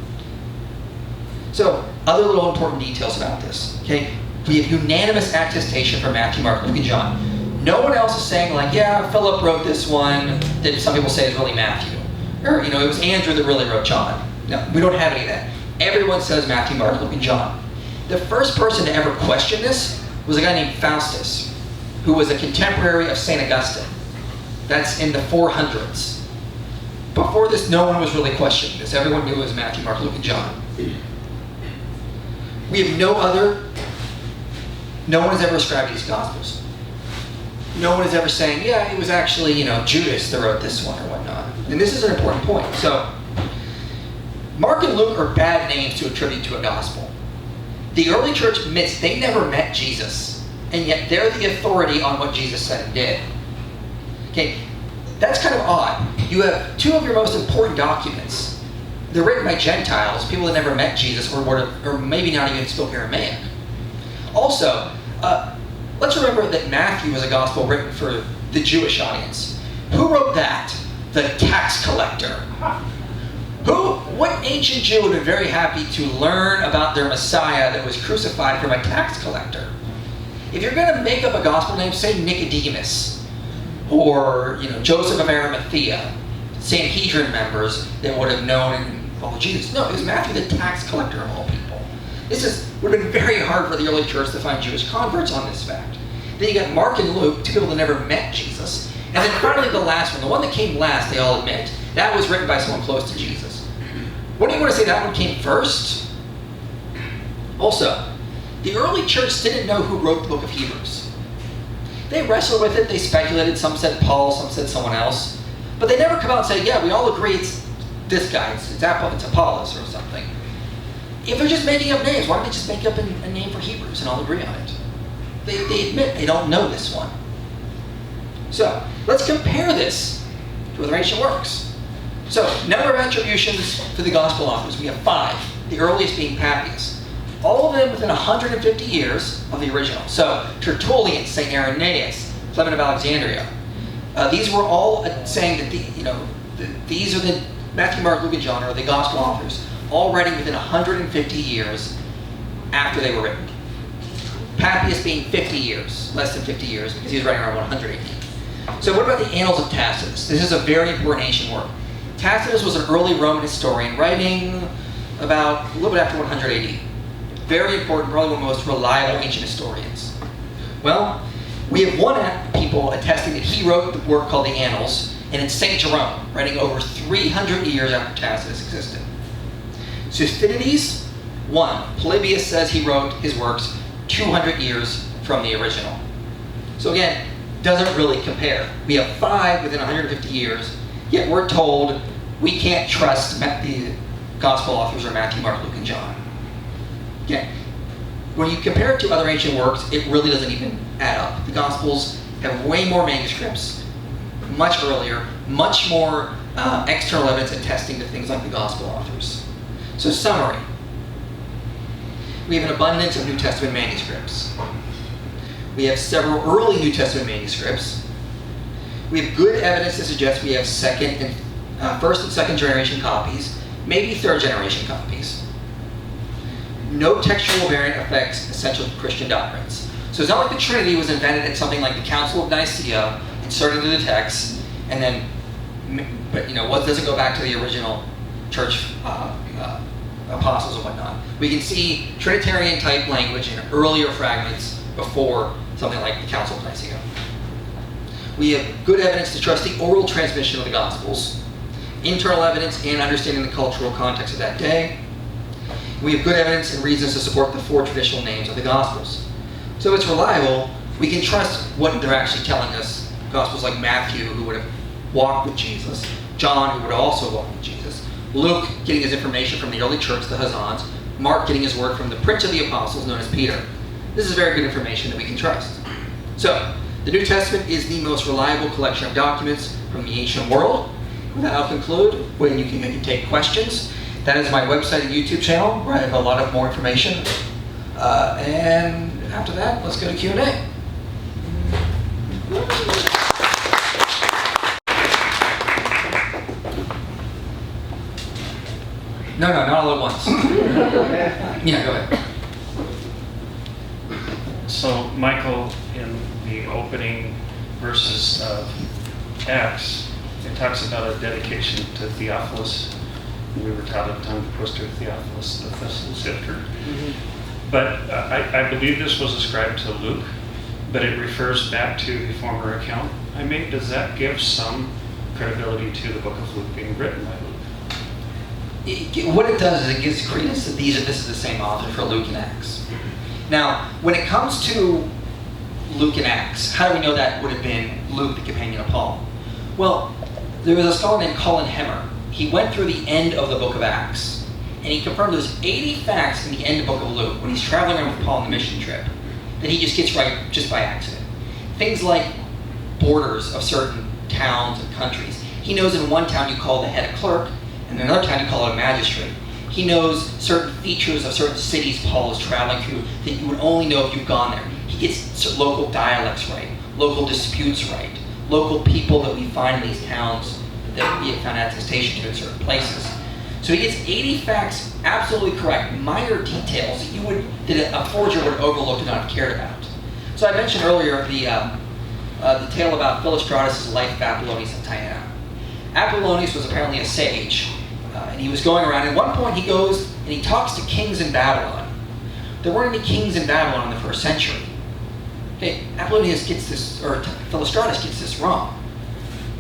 So, other little important details about this. Okay, we have unanimous attestation from Matthew, Mark, Luke, and John. No one else is saying Philip wrote this one that some people say is really Matthew, or it was Andrew that really wrote John. No, we don't have any of that. Everyone says Matthew, Mark, Luke, and John. The first person to ever question this was a guy named Faustus, who was a contemporary of St. Augustine. That's in the 400s. Before this, no one was really questioning this. Everyone knew it was Matthew, Mark, Luke, and John. We have no one has ever ascribed these Gospels. No one is ever saying, it was actually, Judas that wrote this one or whatnot. And this is an important point. So, Mark and Luke are bad names to attribute to a Gospel. The early church admits they never met Jesus. And yet they're the authority on what Jesus said and did. Okay, that's kind of odd. You have 2 of your most important documents. They're written by Gentiles, people that never met Jesus or maybe not even spoke Aramaic. Also, let's remember that Matthew was a gospel written for the Jewish audience. Who wrote that? The tax collector. What ancient Jew would have been very happy to learn about their Messiah that was crucified from a tax collector? If you're going to make up a gospel name, say Nicodemus, or Joseph of Arimathea, Sanhedrin members that would have known and followed Jesus. No, it was Matthew, the tax collector of all people. Would have been very hard for the early church to find Jewish converts on this fact. Then you got Mark and Luke, 2 people that never met Jesus. And then finally the last one, the one that came last, they all admit, that was written by someone close to Jesus. What do you want to say that one came first? Also, the early church didn't know who wrote the book of Hebrews. They wrestled with it, they speculated, some said Paul, some said someone else. But they never come out and say, yeah, we all agree it's this guy, it's Apollos or something. If they're just making up names, why don't they just make up a name for Hebrews and all agree on it? They admit they don't know this one. So, let's compare this to other ancient works. So, number of attributions for the gospel authors. We have 5, the earliest being Papias. All of them within 150 years of the original. So, Tertullian, St. Irenaeus, Clement of Alexandria. These were all saying that these are the Matthew, Mark, Luke, and John are the gospel authors, all writing within 150 years after they were written. Papias being 50 years, less than 50 years, because he was writing around 100 AD. So what about the Annals of Tacitus? This is a very important ancient work. Tacitus was an early Roman historian writing about a little bit after 100 AD. Very important, probably one of the most reliable ancient historians. Well, we have one people attesting that he wrote the work called the Annals, and it's St. Jerome, writing over 300 years after Tacitus existed. Thucydides, 1. Polybius says he wrote his works 200 years from the original. So again, doesn't really compare. We have 5 within 150 years, yet we're told we can't trust the gospel authors are Matthew, Mark, Luke, and John. Again, when you compare it to other ancient works, it really doesn't even add up. The Gospels have way more manuscripts, much earlier, much more external evidence attesting to things like the Gospel authors. So summary. We have an abundance of New Testament manuscripts. We have several early New Testament manuscripts. We have good evidence to suggest we have first and second generation copies, maybe third generation copies. No textual variant affects essential Christian doctrines. So it's not like the Trinity was invented at something like the Council of Nicaea, inserted into the text, and then, what doesn't go back to the original church apostles and whatnot. We can see Trinitarian type language in earlier fragments before something like the Council of Nicaea. We have good evidence to trust the oral transmission of the Gospels, internal evidence and understanding the cultural context of that day. We have good evidence and reasons to support the 4 traditional names of the Gospels. So it's reliable. We can trust what they're actually telling us. Gospels like Matthew, who would have walked with Jesus. John, who would also walk with Jesus. Luke, getting his information from the early church, the Hazans. Mark, getting his word from the Prince of the Apostles, known as Peter. This is very good information that we can trust. So, the New Testament is the most reliable collection of documents from the ancient world. With that, I'll conclude. When you can take questions. That is my website and YouTube channel, where I have a lot of more information. And after that, let's go to Q&A. No, not all at once. Yeah, go ahead. So, Michael, in the opening verses of Acts, it talks about a dedication to Theophilus. We were taught a tongue twister, Theophilus, the Thistle Sifter. But I believe this was ascribed to Luke, but it refers back to the former account I made. Does that give some credibility to the book of Luke being written by Luke? What it does is it gives credence that this is the same author for Luke and Acts. Now, when it comes to Luke and Acts, how do we know that would have been Luke, the companion of Paul? Well, there was a scholar named Colin Hemmer. He went through the end of the book of Acts, and he confirmed there's 80 facts in the end of the book of Luke when he's traveling around with Paul on the mission trip that he just gets right just by accident. Things like borders of certain towns and countries. He knows in one town you call the head a clerk, and in another town you call it a magistrate. He knows certain features of certain cities Paul is traveling through that you would only know if you've gone there. He gets local dialects right, local disputes right, local people that we find in these towns that we have found attestation to in certain places. So he gets 80 facts absolutely correct, minor details that a forger would have overlooked and not have cared about. So I mentioned earlier the tale about Philostratus' life of Apollonius of Tyana. Apollonius was apparently a sage, and he was going around. At one point he goes and he talks to kings in Babylon. There weren't any kings in Babylon in the first century. Okay, Apollonius gets this, or Philostratus gets this wrong.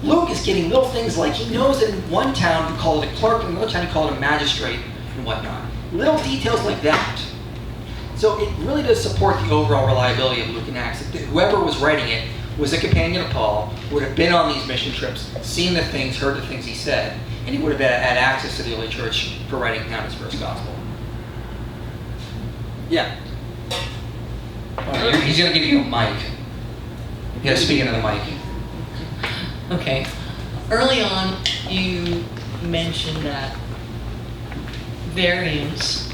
Luke is getting little things like he knows that in one town you call it a clerk, and in another town you call it a magistrate, and whatnot. Little details like that. So it really does support the overall reliability of Luke and Acts. Whoever was writing it was a companion of Paul, would have been on these mission trips, seen the things, heard the things he said, and he would have had access to the early church for writing down his first gospel. Yeah. He's going to give you a mic. You got to speak into the mic. Okay. Early on, you mentioned that variants,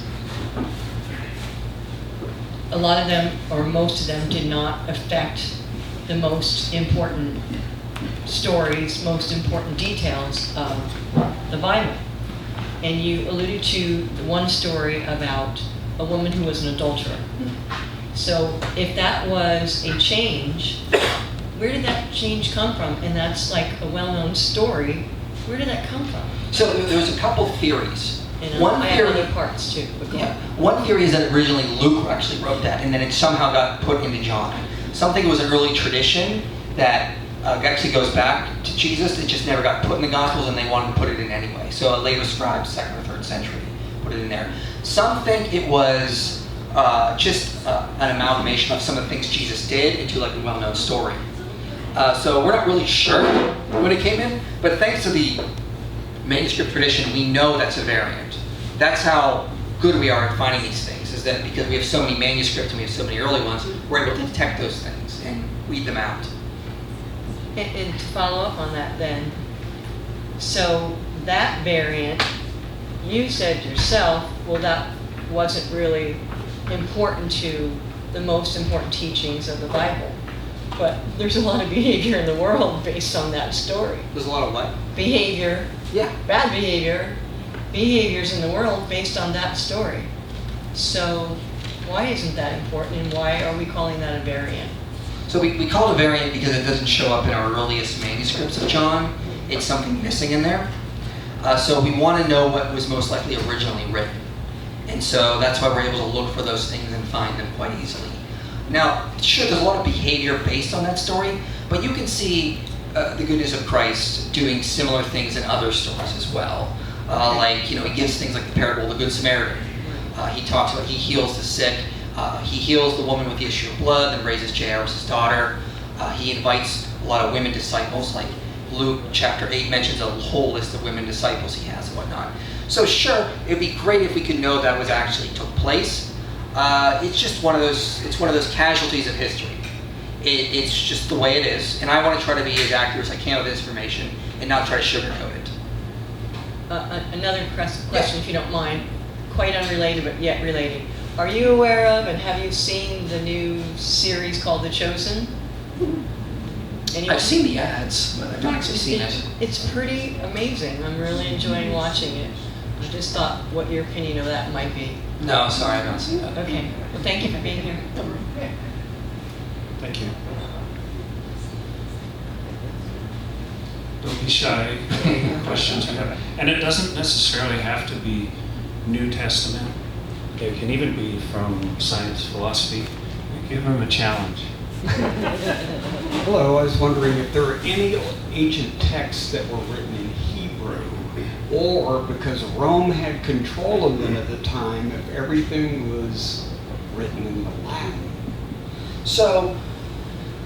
a lot of them, or most of them, did not affect the most important stories, most important details of the Bible. And you alluded to the one story about a woman who was an adulterer. So if that was a change, where did that change come from? And that's like a well-known story. Where did that come from? So there's a couple theories. And I have other parts too. But go on. One theory is that originally Luke actually wrote that, and then it somehow got put into John. Something was an early tradition that actually goes back to Jesus. It just never got put in the Gospels, and they wanted to put it in anyway. So a later scribe, 2nd or 3rd century, put it in there. Some think it was just an amalgamation of some of the things Jesus did into like a well-known story. So we're not really sure when it came in, but thanks to the manuscript tradition, we know that's a variant. That's how good we are at finding these things, is that because we have so many manuscripts and we have so many early ones, we're able to detect those things and weed them out. And to follow up on that then, so that variant, you said yourself, well, that wasn't really important to the most important teachings of the Bible. But there's a lot of behavior in the world based on that story. There's a lot of what? Behavior. Yeah. Bad behavior. Behaviors in the world based on that story. So why isn't that important, and why are we calling that a variant? So we call it a variant because it doesn't show up in our earliest manuscripts of John. It's something missing in there. So we want to know what was most likely originally written. And so that's why we're able to look for those things and find them quite easily. Now, sure, there's a lot of behavior based on that story, but you can see the goodness of Christ doing similar things in other stories as well. Like, he gives things like the parable of the Good Samaritan. He talks about, he heals the sick. He heals the woman with the issue of blood, then raises Jairus' daughter. He invites a lot of women disciples, like Luke chapter 8 mentions a whole list of women disciples he has and whatnot. So sure, it'd be great if we could know that was actually took place. It's just one of those casualties of history. It's just the way it is, and I want to try to be as accurate as I can with this information and not try to sugarcoat it. Another question, if you don't mind, quite unrelated but yet related. Are you aware of and have you seen the new series called The Chosen? Anyone? I've seen the ads, but I've not actually seen it. It's pretty amazing. I'm really enjoying watching it. I just thought what your opinion of that might be. No, sorry, I've not seen that. Okay. Well, thank you for being here. Thank you. Don't be shy. Any questions you have. And it doesn't necessarily have to be New Testament. It can even be from science, philosophy. You give them a challenge. Hello, I was wondering if there are any ancient texts that were written in Hebrew, or because Rome had control of them at the time, if everything was written in the Latin. So,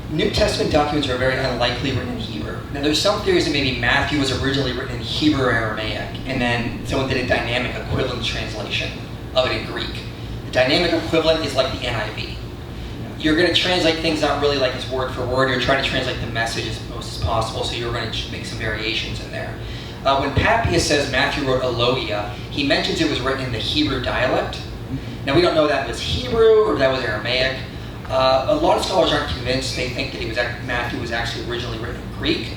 New Testament documents are very unlikely written in Hebrew. Now, there's some theories that maybe Matthew was originally written in Hebrew or Aramaic, and then someone did a dynamic equivalent translation of it in Greek. The dynamic equivalent is like the NIV. You're going to translate things not really like it's word for word. You're trying to translate the message as most as possible, so you're going to make some variations in there. When Papias says Matthew wrote Iliad, he mentions it was written in the Hebrew dialect. Now, we don't know that was Hebrew or that was Aramaic. A lot of scholars aren't convinced. They think that Matthew was actually originally written in Greek.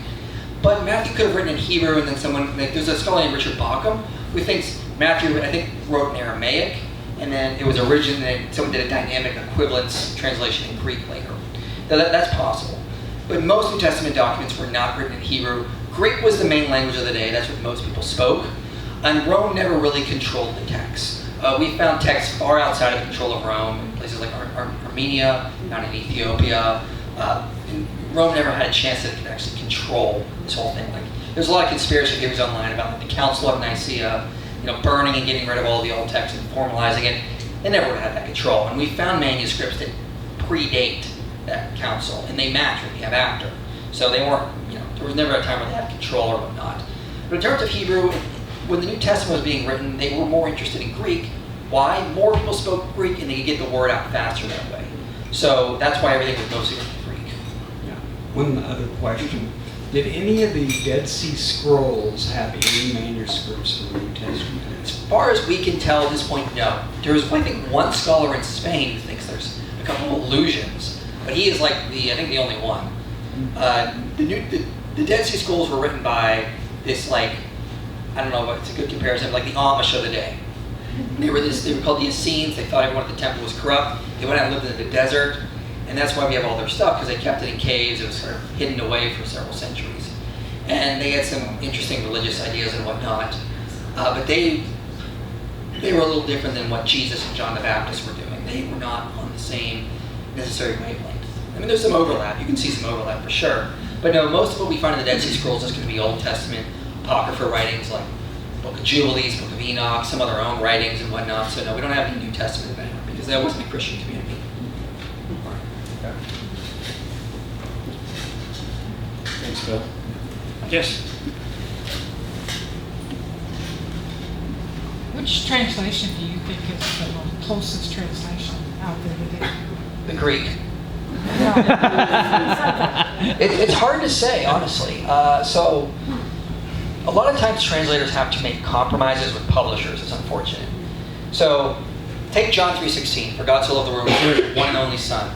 But Matthew could have written in Hebrew, and then someone, like, there's a scholar named Richard Bauckham who thinks Matthew, I think, wrote in Aramaic, and then it was originally, someone did a dynamic equivalence translation in Greek later. Now that's possible. But most New Testament documents were not written in Hebrew. Greek was the main language of the day. That's what most people spoke. And Rome never really controlled the text. We found texts far outside of the control of Rome, in places like Armenia, down in Ethiopia. And Rome never had a chance to actually control this whole thing. Like, there's a lot of conspiracy theories online about like the Council of Nicaea, burning and getting rid of all the old texts and formalizing it. they never would have had that control. And we found manuscripts that predate that council, and they match what we have after. So they weren't, there was never a time where they had control or whatnot. But in terms of Hebrew, when the New Testament was being written, they were more interested in Greek. Why? More people spoke Greek, and they could get the word out faster that way. So that's why everything was mostly Greek. Yeah. One other question. Did any of the Dead Sea Scrolls have any manuscripts of the New Testament? As far as we can tell at this point, no. There's, I think, one scholar in Spain who thinks there's a couple of allusions, but he is like the only one. The Dead Sea Scrolls were written by this, I don't know, it's a good comparison, like the Amish of the day. They were called the Essenes. They thought everyone at the temple was corrupt. They went out and lived in the desert, and that's why we have all their stuff, because they kept it in caves. It was sort of hidden away for several centuries. And they had some interesting religious ideas and whatnot, but they were a little different than what Jesus and John the Baptist were doing. They were not on the same necessary wavelength. I mean, there's some overlap. You can see some overlap for sure. But no, most of what we find in the Dead Sea Scrolls is going to be Old Testament, Apocrypha writings like Book of Jubilees, Book of Enoch, some of their own writings and whatnot. So no, we don't have any New Testament in there because that wasn't a Christian community. Thanks, Bill. Yes. Which translation do you think is the closest translation out there today? The Greek. It's hard to say, honestly. So a lot of times translators have to make compromises with publishers. It's unfortunate. So take John 3:16, for God so loved the world, his one and only Son.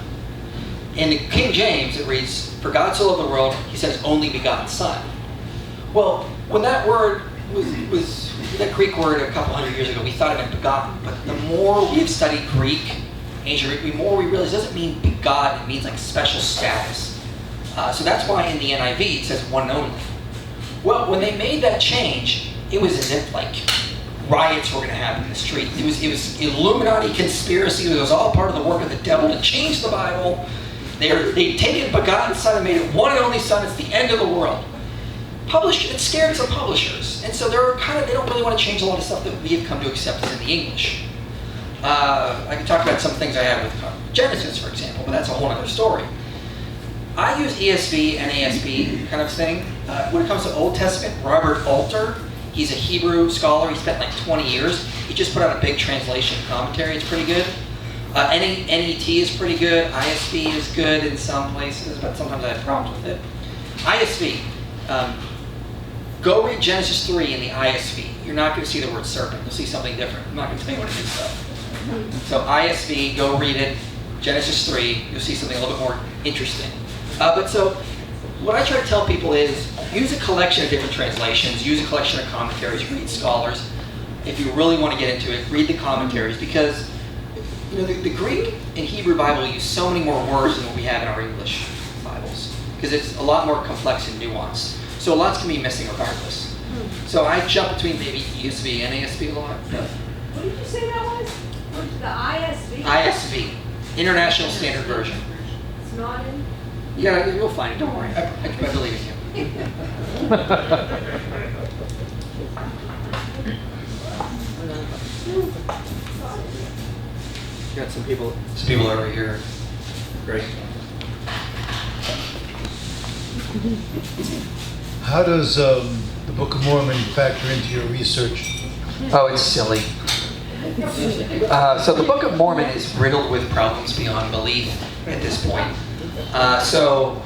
In the King James, it reads, for God so loved the world, he says only begotten Son. Well, when that word was that Greek word a couple hundred years ago, we thought it meant begotten. But the more we've studied Greek, ancient Greek, the more we realize it doesn't mean begotten, it means like special status. So that's why in the NIV it says one and only. Well, when they made that change, it was as if like riots were going to happen in the street. It was Illuminati conspiracy. It was all part of the work of the devil to change the Bible. They'd taken begotten Son and made it one and only Son. It's the end of the world. It scared some publishers, and so they don't really want to change a lot of stuff that we have come to accept as in the English. I can talk about some things I have with Genesis, for example, but that's a whole other story. I use ESV and ASB kind of thing. When it comes to Old Testament, Robert Alter, he's a Hebrew scholar. He spent like 20 years. He just put out a big translation commentary. It's pretty good. NET is pretty good. ISB is good in some places, but sometimes I have problems with it. ISV. Go read Genesis 3 in the ISV. You're not going to see the word serpent. You'll see something different. I'm not going to tell you what it is, though. So ISV, go read it. Genesis 3, you'll see something a little bit more interesting. But so, what I try to tell people is, use a collection of different translations, use a collection of commentaries, read scholars. If you really want to get into it, read the commentaries, because the Greek and Hebrew Bible use so many more words than what we have in our English Bibles, because it's a lot more complex and nuanced. So lots can be missing regardless. So I jump between maybe ESV and ASV a lot. What did you say that was? The ISV? ISV, International Standard Version. It's not in? Yeah, you'll find it. Don't worry. I believe in you. Got some people over here. Great. How does the Book of Mormon factor into your research? Oh, it's silly. So the Book of Mormon is riddled with problems beyond belief at this point. So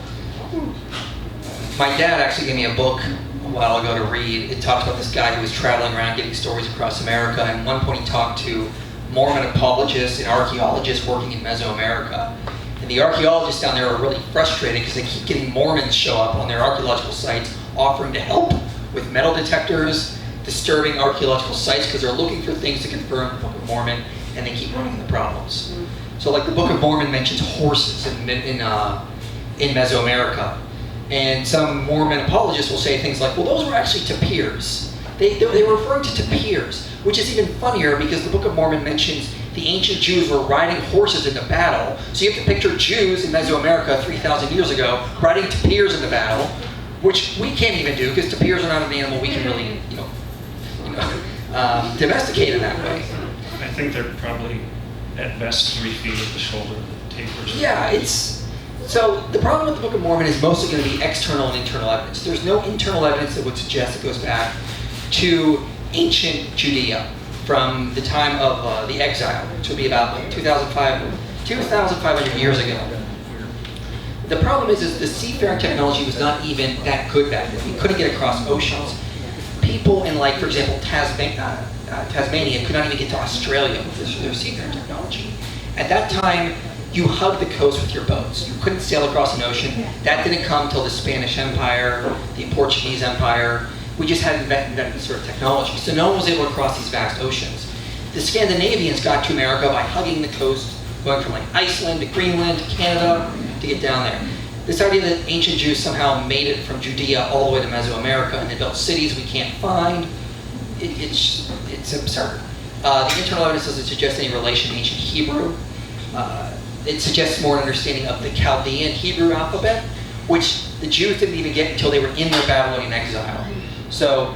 my dad actually gave me a book a while ago to read. It talked about this guy who was traveling around giving stories across America, and at one point he talked to Mormon apologists and archaeologists working in Mesoamerica. And the archaeologists down there are really frustrated because they keep getting Mormons show up on their archaeological sites offering to help with metal detectors, disturbing archaeological sites because they're looking for things to confirm the Book of Mormon, and they keep running into problems. So like the Book of Mormon mentions horses in Mesoamerica. And some Mormon apologists will say things like, well, those were actually tapirs. They were referring to tapirs, which is even funnier because the Book of Mormon mentions the ancient Jews were riding horses into battle. So you have to picture Jews in Mesoamerica 3,000 years ago riding tapirs into battle, which we can't even do because tapirs are not an animal we can really, domesticate in that way. I think they're probably at best 3 feet at the shoulder that tapers. Yeah, so the problem with the Book of Mormon is mostly going to be external and internal evidence. There's no internal evidence that would suggest it goes back to ancient Judea from the time of the exile, which would be about 2,500 years ago. The problem is the seafaring technology was not even that good back then. We couldn't get across oceans. People in, like, for example, Tasmania could not even get to Australia with their seafaring technology. At that time, you hugged the coast with your boats. You couldn't sail across an ocean. That didn't come until the Spanish Empire, the Portuguese Empire. We just hadn't invented this sort of technology. So no one was able to cross these vast oceans. The Scandinavians got to America by hugging the coast, going from like Iceland to Greenland to Canada to get down there. This idea that ancient Jews somehow made it from Judea all the way to Mesoamerica and they built cities we can't find, it's absurd. The internal evidence doesn't suggest any relation to ancient Hebrew. It suggests more understanding of the Chaldean Hebrew alphabet, which the Jews didn't even get until they were in their Babylonian exile. So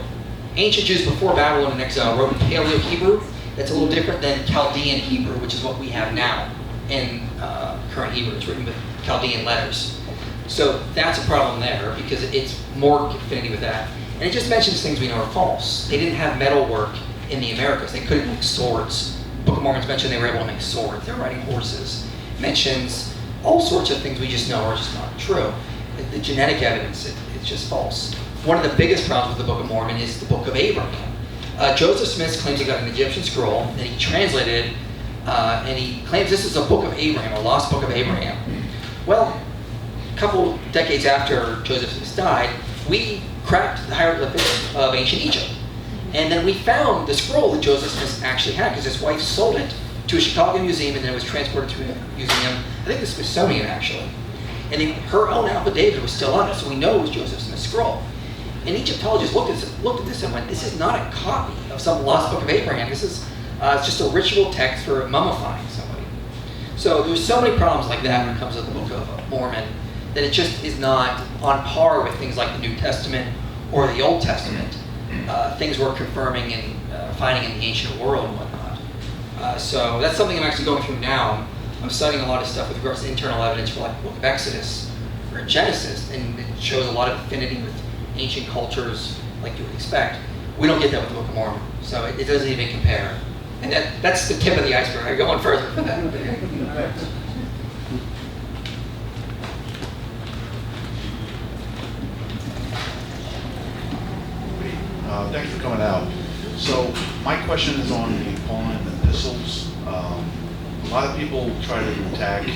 ancient Jews before Babylonian exile wrote in Paleo-Hebrew. That's a little different than Chaldean Hebrew, which is what we have now in current Hebrew. It's written with Chaldean letters. So that's a problem there because it's more affinity with that. And it just mentions things we know are false. They didn't have metal work in the Americas. They couldn't make swords. Book of Mormons mentioned they were able to make swords. They were riding horses. Mentions all sorts of things we just know are just not true. The genetic evidence, it's just false. One of the biggest problems with the Book of Mormon is the Book of Abraham. Joseph Smith claims he got an Egyptian scroll, and he translated it, and he claims this is a Book of Abraham, a lost Book of Abraham. Well, a couple decades after Joseph Smith died, we cracked the hieroglyphics of ancient Egypt. And then we found the scroll that Joseph Smith actually had, because his wife sold it to a Chicago museum, and then it was transported to a museum, I think the Smithsonian actually. And her own affidavit was still on it, so we know it was Joseph Smith's scroll. And Egyptologists looked at this and went, this is not a copy of some lost Book of Abraham. This is just a ritual text for mummifying somebody. So there's so many problems like that when it comes to the Book of Mormon, that it just is not on par with things like the New Testament or the Old Testament, things we're confirming and finding in the ancient world and whatnot. So that's something I'm actually going through now. I'm studying a lot of stuff with regards to internal evidence for like the Book of Exodus or Genesis, and it shows a lot of affinity with ancient cultures like you would expect. We don't get that with the Book of Mormon, so it doesn't even compare. And that's the tip of the iceberg. I go on further for that. Thanks for coming out. So my question is on the Pauline epistles. A lot of people try to attack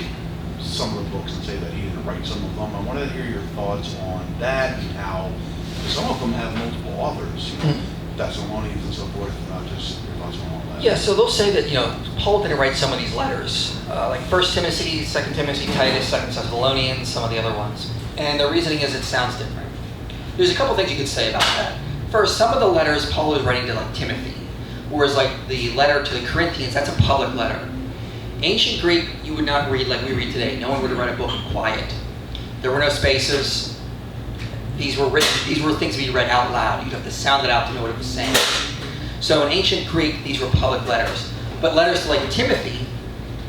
some of the books and say that he didn't write some of them. I wanted to hear your thoughts on that and how some of them have multiple authors, Thessalonians and so forth, not just your thoughts on all that. Yeah, so they'll say that, Paul didn't write some of these letters, like 1 Timothy, 2 Timothy, Titus, 2 Thessalonians, some of the other ones. And the reasoning is it sounds different. There's a couple things you could say about that. First, some of the letters Paul was writing to like Timothy, whereas like the letter to the Corinthians, that's a public letter. Ancient Greek, you would not read like we read today. No one would write a book in quiet. There were no spaces. These were things to be read out loud. You'd have to sound it out to know what it was saying. So in ancient Greek, these were public letters. But letters to like Timothy,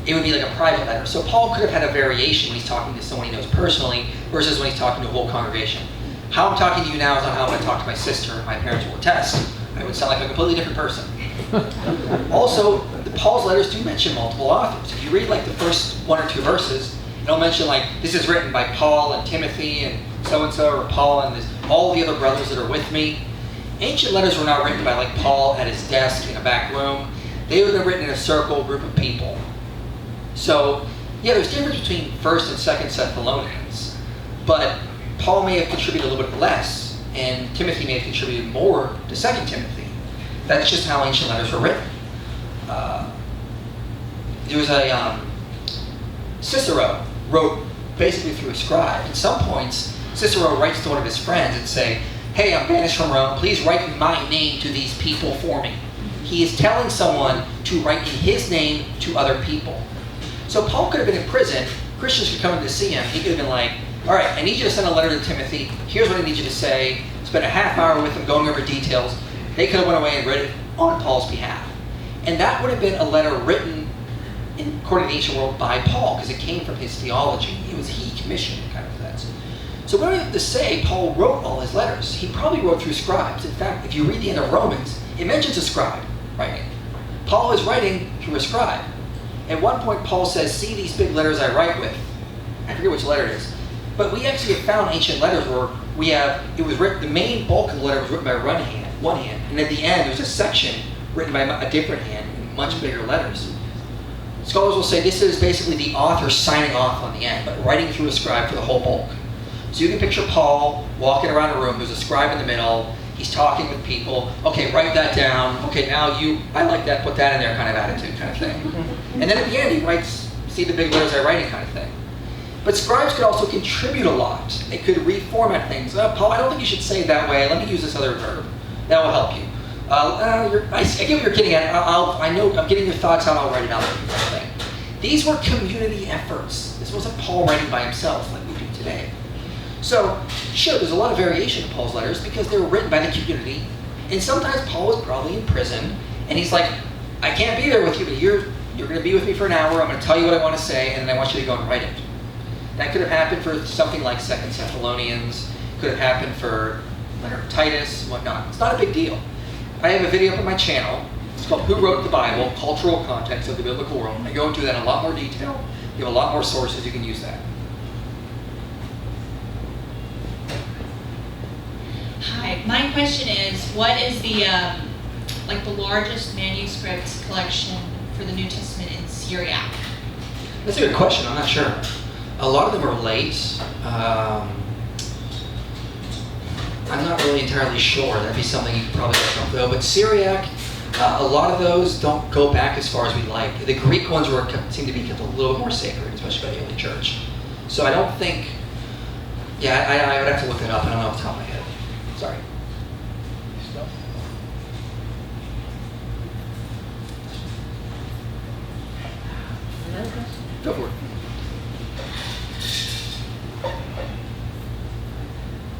it would be like a private letter. So Paul could have had a variation when he's talking to someone he knows personally versus when he's talking to a whole congregation. How I'm talking to you now is not how I'm going to talk to my sister, and my parents will attest. I would sound like a completely different person. Also, Paul's letters do mention multiple authors. If you read like the first 1 or 2 verses, it'll mention like, this is written by Paul and Timothy and so-and-so, or Paul and all the other brothers that are with me. Ancient letters were not written by like Paul at his desk in a back room. They would have been written in a circle, group of people. So, yeah, there's difference between 1st and 2nd Thessalonians, but Paul may have contributed a little bit less, and Timothy may have contributed more to 2 Timothy. That's just how ancient letters were written. There was a Cicero wrote basically through a scribe. At some points, Cicero writes to one of his friends and say, hey, I'm banished from Rome. Please write in my name to these people for me. He is telling someone to write in his name to other people. So Paul could have been in prison. Christians could come in to see him. He could have been like, all right, I need you to send a letter to Timothy. Here's what I need you to say. Spend a half hour with him going over details. They could have went away and read it on Paul's behalf. And that would have been a letter written according to the ancient world, by Paul, because it came from his theology. It was he commissioned kind of that. So we don't have to say Paul wrote all his letters. He probably wrote through scribes. In fact, if you read the end of Romans, it mentions a scribe writing. Paul is writing through a scribe. At one point, Paul says, "See these big letters I write with." I forget which letter it is. But we actually have found ancient letters where it was written, the main bulk of the letter was written by one hand. And at the end, there's a section written by a different hand in much bigger letters. Scholars will say this is basically the author signing off on the end, but writing through a scribe for the whole bulk. So you can picture Paul walking around a room, there's a scribe in the middle, he's talking with people, okay, write that down, okay, now I like that, put that in there kind of attitude kind of thing. And then at the end he writes, see the big letters I writing kind of thing. But scribes could also contribute a lot. They could reformat things. Paul, I don't think you should say it that way, let me use this other verb. That will help you. I get what you're getting at, I know I'm getting your thoughts out, I'll write it out for you kind of thing. These were community efforts. This wasn't Paul writing by himself like we do today. So, sure, there's a lot of variation in Paul's letters because they were written by the community, and sometimes Paul was probably in prison, and he's like, I can't be there with you, but you're going to be with me for an hour, I'm going to tell you what I want to say, and then I want you to go and write it. That could have happened for something like 2 Thessalonians, could have happened for letter of Titus, whatnot. It's not a big deal. I have a video up on my channel, it's called Who Wrote the Bible? Cultural Context of the Biblical World. I go into that in a lot more detail, you have a lot more sources, you can use that. Hi, my question is, what is the largest manuscript collection for the New Testament in Syriac? That's a good question, I'm not sure. A lot of them are late. I'm not really entirely sure. That'd be something you could probably look up though. But Syriac, a lot of those don't go back as far as we'd like. The Greek ones seem to be kept a little bit more sacred, especially by the early church. So I don't think, I would have to look it up. I don't know off the top of my head. Sorry. Go for it.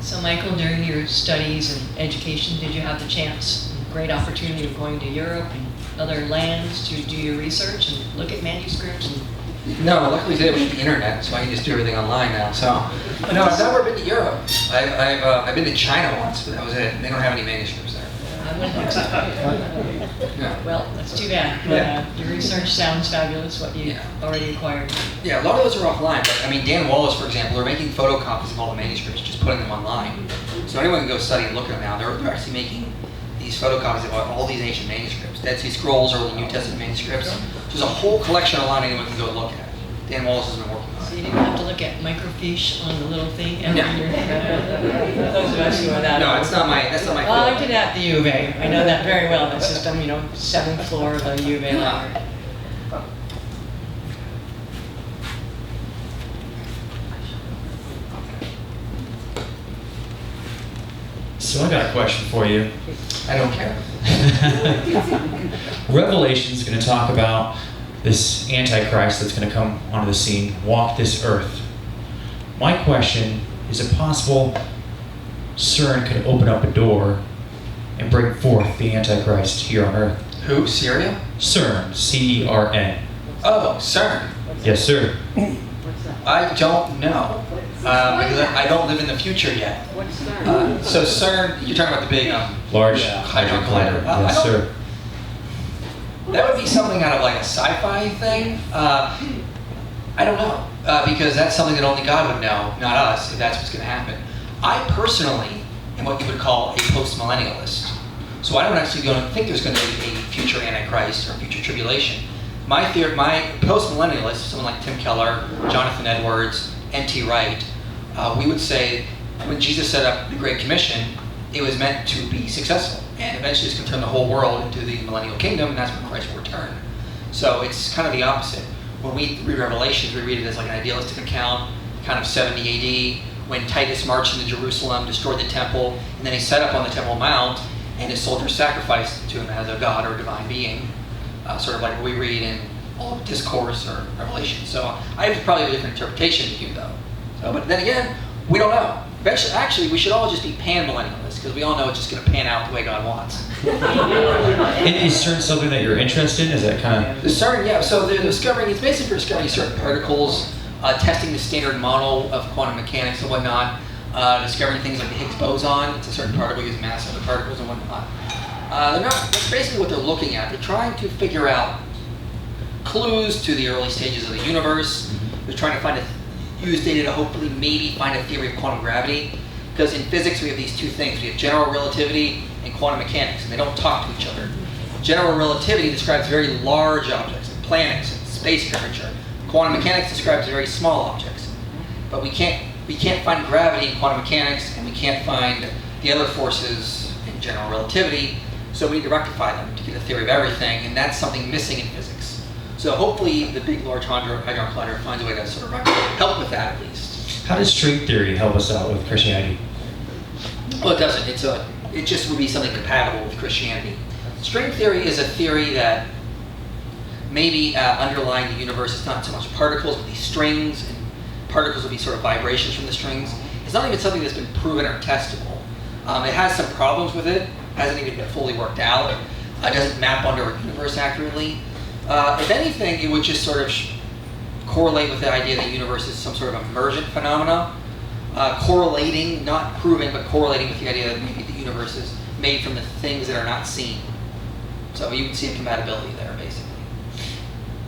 So Michael, during your studies and education, did you have the chance, great opportunity of going to Europe and other lands to do your research and look at manuscripts? No, luckily today we have the internet, so I can just do everything online now. So, no, I've never been to Europe. I've been to China once, but that was it. They don't have any manuscripts there. I wouldn't think so. Yeah. Well, that's too bad. But, your research sounds fabulous, what you already acquired. Yeah, a lot of those are offline, but I mean, Dan Wallace, for example, are making photocopies of all the manuscripts, just putting them online. So anyone can go study and look at them now. They're actually making these photocopies of all these ancient manuscripts. Dead Sea Scrolls, early New Testament manuscripts. There's a whole collection online anyone can go look at. Dan Wallace has been working on So it. you didn't have to look at microfiche on the little thing every No. year? Those of us who are that No, old. that's not my Well, field. I did at the U of A. I know that very well. The system, 7th floor of the U of A library. So I got a question for you. I don't care. Revelation is going to talk about this Antichrist that's going to come onto the scene, walk this earth. My question, is it possible CERN could open up a door and bring forth the Antichrist here on earth? Who? Syria? CERN, C-E-R-N. Oh, CERN. Yes, sir. I don't know. Because I don't live in the future yet. So CERN, you're talking about the big Large Hadron Hadron Collider. Collider. Yes, sir. That would be something out of like a sci-fi thing. I don't know, because that's something that only God would know, not us, if that's what's going to happen. I personally am what you would call a post-millennialist. So I don't actually think there's going to be a future Antichrist or future tribulation. My post-millennialists, someone like Tim Keller, Jonathan Edwards, N.T. Wright, we would say when Jesus set up the Great Commission, it was meant to be successful. And eventually it's going to turn the whole world into the millennial kingdom, and that's when Christ will return. So it's kind of the opposite. When we read Revelations, we read it as like an idealistic account, kind of 70 AD, when Titus marched into Jerusalem, destroyed the temple, and then he set up on the Temple Mount, and his soldiers sacrificed to him as a god or a divine being, sort of like what we read in all of Discourse or Revelation. So I have probably a different interpretation than you, though. So, but then again, we don't know. Eventually, actually, we should all just be pan-millennialists, because we all know it's just going to pan out the way God wants. Is CERN something that you're interested in? Is that kind of... The CERN, yeah, so they're discovering, it's basically for discovering certain particles, testing the standard model of quantum mechanics and whatnot, discovering things like the Higgs boson. It's a certain particle, uses mass other particles and whatnot. That's basically what they're looking at. They're trying to figure out clues to the early stages of the universe. They're trying to use data to hopefully maybe find a theory of quantum gravity. Because in physics we have these two things. We have general relativity and quantum mechanics, and they don't talk to each other. General relativity describes very large objects, like planets and space temperature. Quantum mechanics describes very small objects. But we can't find gravity in quantum mechanics, and we can't find the other forces in general relativity, so we need to rectify them to get a theory of everything, and that's something missing in physics. So hopefully the Big Large Hadron Collider finds a way to sort of help with that at least. How does string theory help us out with Christianity? Well, it doesn't. It just would be something compatible with Christianity. String theory is a theory that maybe underlying the universe is not so much particles, but these strings, and particles will be sort of vibrations from the strings. It's not even something that's been proven or testable. It has some problems with it. Hasn't even been fully worked out. It doesn't map onto our universe accurately. If anything, it would just sort of correlate with the idea that the universe is some sort of emergent phenomena, correlating, not proving, but correlating with the idea that maybe the universe is made from the things that are not seen. So you would see a compatibility there, basically.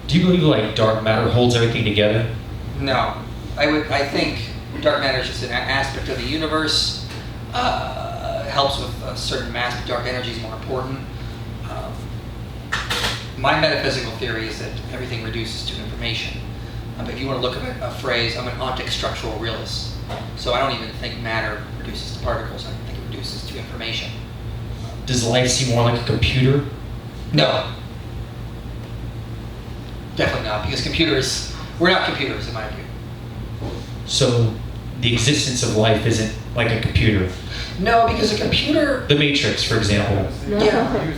Do you believe like dark matter holds everything together? No, I think dark matter is just an aspect of the universe. Helps with a certain mass, but dark energy is more important. My metaphysical theory is that everything reduces to information. But if you want to look at a phrase, I'm an ontic structural realist. So I don't even think matter reduces to particles. I think it reduces to information. Does life seem more like a computer? No. Definitely not, because we're not computers in my view. So the existence of life isn't like a computer? No, because a computer... The Matrix, for example. Yeah.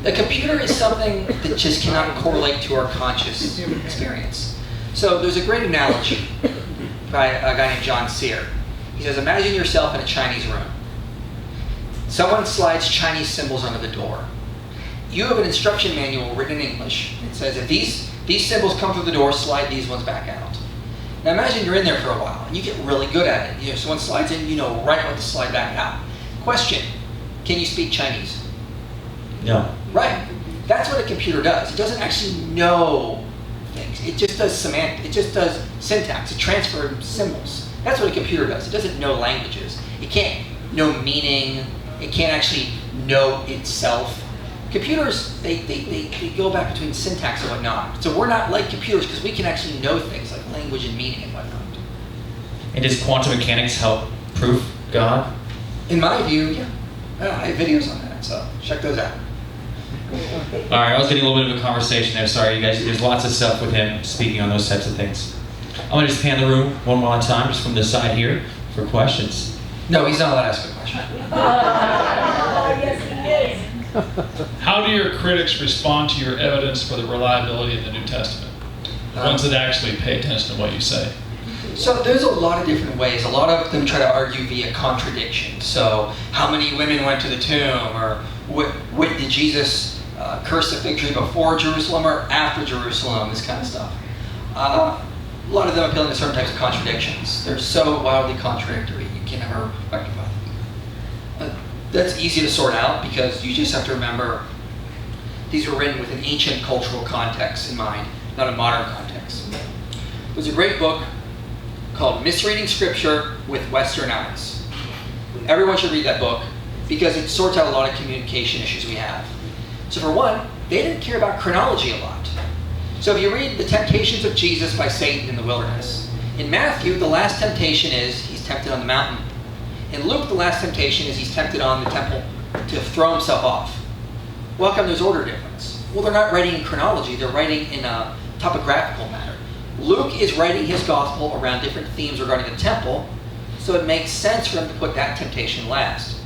A computer is something that just cannot correlate to our conscious experience. So there's a great analogy by a guy named John Sear. He says, imagine yourself in a Chinese room. Someone slides Chinese symbols under the door. You have an instruction manual written in English. It says, if these symbols come through the door, slide these ones back out. Now imagine you're in there for a while, and you get really good at it. Someone slides in, you know right what to slide back out. Question, can you speak Chinese? No. Right. That's what a computer does. It doesn't actually know things. It just does semantics. It just does syntax. It transfers symbols. That's what a computer does. It doesn't know languages. It can't know meaning. It can't actually know itself. Computers, they go back between syntax and whatnot. So we're not like computers because we can actually know things like language and meaning and whatnot. And does quantum mechanics help prove God? In my view, yeah. I have videos on that, so check those out. All right, I was getting a little bit of a conversation there. Sorry, you guys. There's lots of stuff with him speaking on those types of things. I'm going to just pan the room one more time, just from this side here, for questions. No, he's not allowed to ask a question. Yes, he is. How do your critics respond to your evidence for the reliability of the New Testament? The ones that actually pay attention to what you say. So there's a lot of different ways. A lot of them try to argue via contradiction. So how many women went to the tomb? Or did Jesus curse the fig tree before Jerusalem or after Jerusalem? This kind of stuff. A lot of them appealing to certain types of contradictions. They're so wildly contradictory, you can never rectify them. That's easy to sort out because you just have to remember these were written with an ancient cultural context in mind, not a modern context. There's a great book called Misreading Scripture with Western Eyes. Everyone should read that book because it sorts out a lot of communication issues we have. So for one, they didn't care about chronology a lot. So if you read The Temptations of Jesus by Satan in the Wilderness, in Matthew, the last temptation is he's tempted on the mountain. In Luke, the last temptation is he's tempted on the temple to throw himself off. Well, how come there's order difference? Well, they're not writing in chronology, they're writing in a topographical manner. Luke is writing his gospel around different themes regarding the temple, so it makes sense for him to put that temptation last.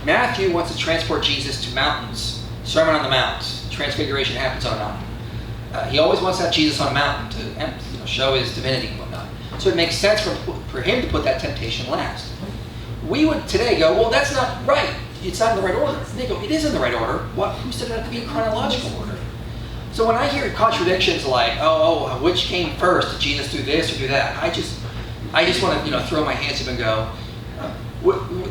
Matthew wants to transport Jesus to mountains. Sermon on the Mount. Transfiguration happens on a mountain. He always wants to have Jesus on a mountain to show his divinity and whatnot. So it makes sense for him to put that temptation last. we would today go, well, that's not right. It's not in the right order. And they go, it is in the right order. What? Who said it had to be in chronological order? So when I hear contradictions like, which came first? Did Jesus do this or do that? I just want to, throw my hands up and go,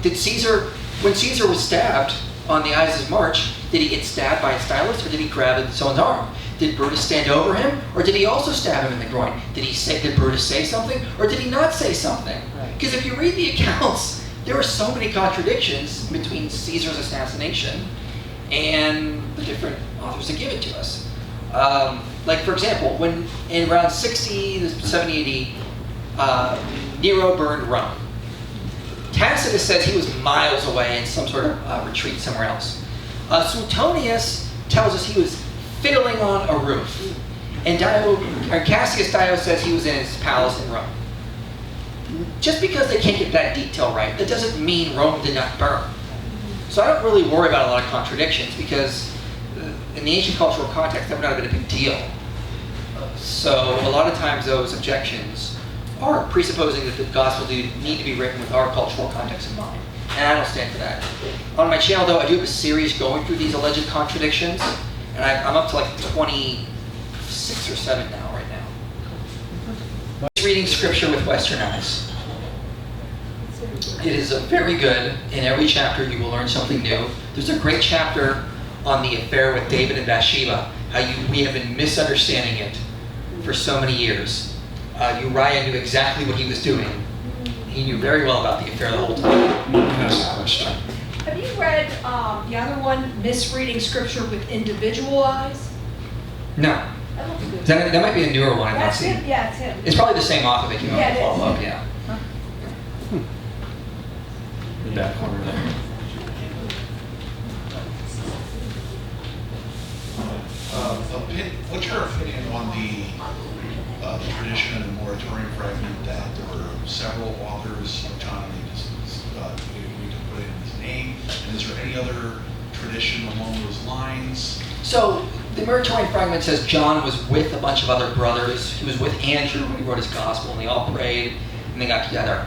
did Caesar, when Caesar was stabbed on the Ides of March, did he get stabbed by a stylist or did he grab someone's arm? Did Brutus stand over him or did he also stab him in the groin? Did Brutus say something or did he not say something? Because if you read the accounts, there are so many contradictions between Caesar's assassination and the different authors that give it to us. Like, for example, when in around 60 to 70 AD, Nero burned Rome. Tacitus says he was miles away in some sort of retreat somewhere else. Suetonius tells us he was fiddling on a roof. And Cassius Dio says he was in his palace in Rome. Just because they can't get that detail right, that doesn't mean Rome did not burn. So I don't really worry about a lot of contradictions because in the ancient cultural context, that would not have been a big deal. So a lot of times those objections are presupposing that the gospel need to be written with our cultural context in mind. And I don't stand for that. On my channel, though, I do have a series going through these alleged contradictions. And I'm up to like 26 or 7 now, right now. Reading scripture with Western eyes. It is very good. In every chapter, you will learn something new. There's a great chapter on the affair with David and Bathsheba, how we have been misunderstanding it for so many years. Uriah knew exactly what he was doing. He knew very well about the affair the whole time. That's a question. Have you read the other one, Misreading Scripture with Individual Eyes? No. That looks good. That might be a newer one I've not That's seen. him. Yeah, it's him. It's probably the same author that came out Yeah, with it is. follow-up, yeah. The back corner there. What's your opinion on the tradition in the Muratorium Fragment that there were several authors, John we can put in his name, and is there any other tradition along those lines? So the Muratorium Fragment says John was with a bunch of other brothers. He was with Andrew when he wrote his gospel, and they all prayed, and they got together.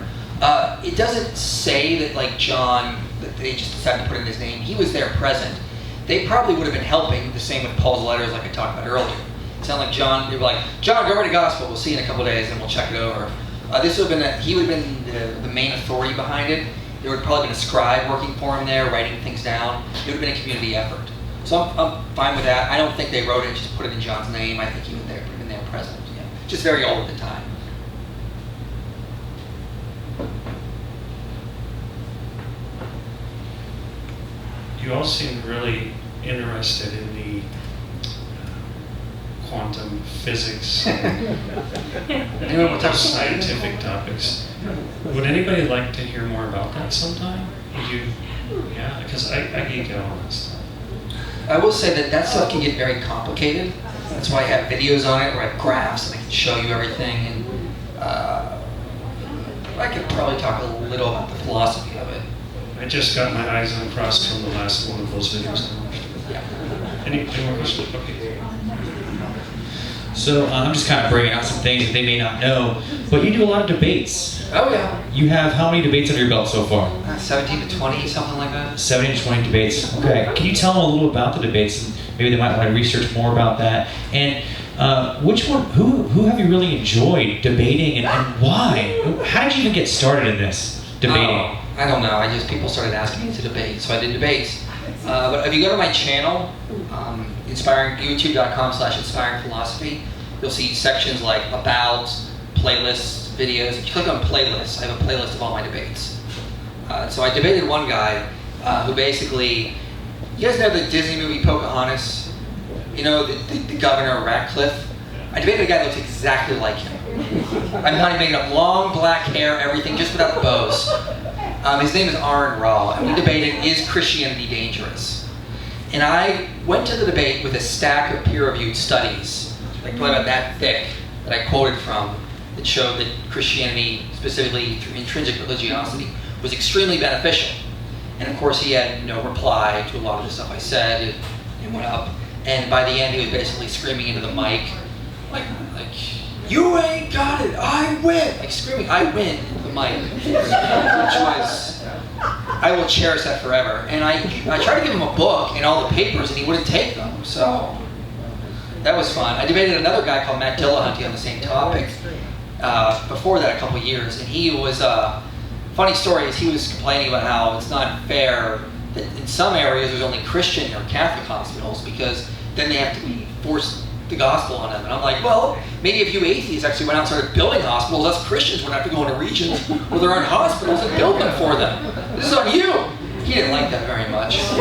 It doesn't say that, like John, that they just decided to put in his name. He was there present. They probably would have been helping, the same with Paul's letters like I talked about earlier. It sounded like John, they were like, John, go write a gospel. We'll see you in a couple of days, and we'll check it over. This would have been, he would have been the main authority behind it. There would have probably been a scribe working for him there, writing things down. It would have been a community effort. So I'm fine with that. I don't think they wrote it, just put it in John's name. I think he was there, put it in there present. Yeah. Just very old at the time. You all seem really interested in the quantum physics Anyone want to talk scientific topics. Would anybody like to hear more about that sometime? Yeah, because I geek out on this stuff. I will say that stuff can get very complicated. That's why I have videos on it where I have graphs and I can show you everything. And I could probably talk a little about the philosophy of it. I just got my eyes uncrossed from the last one of those videos I watched. Yeah. Any more questions? Okay. So I'm just kind of bringing out some things that they may not know, but you do a lot of debates. Oh yeah. You have how many debates under your belt so far? 17 to 20, something like that. 70 to 20 debates. Okay. Can you tell them a little about the debates? And maybe they might want to research more about that. And which one? Who have you really enjoyed debating, and why? How did you even get started in this debating? I don't know. People started asking me to debate, so I did debates. But if you go to my channel, youtube.com/inspiring philosophy, you'll see sections like about, playlists, videos. If you click on playlists, I have a playlist of all my debates. So I debated one guy who basically, you guys know the Disney movie Pocahontas? You know, the governor Ratcliffe? I debated a guy that looks exactly like him. I'm not even making up, long black hair, everything, just without the bows. His name is Aaron Raw, and we debated, is Christianity dangerous? And I went to the debate with a stack of peer-reviewed studies, like probably about that thick, that I quoted from, that showed that Christianity, specifically through intrinsic religiosity, was extremely beneficial. And of course he had no reply to a lot of the stuff I said. It went up, and by the end he was basically screaming into the mic, like you ain't got it, I win! Like screaming, I win, into the mic. Which was I will cherish that forever. And I tried to give him a book and all the papers, and he wouldn't take them. So that was fun. I debated another guy called Matt Dillahunty on the same topic before that a couple years, and he was funny story is he was complaining about how it's not fair that in some areas there's only Christian or Catholic hospitals because then they have to be forced the gospel on them. And I'm like, well, maybe if you atheists actually went out and started building hospitals, us Christians would have to go into regions where there aren't hospitals and build them for them. This is on you. He didn't like that very much. I've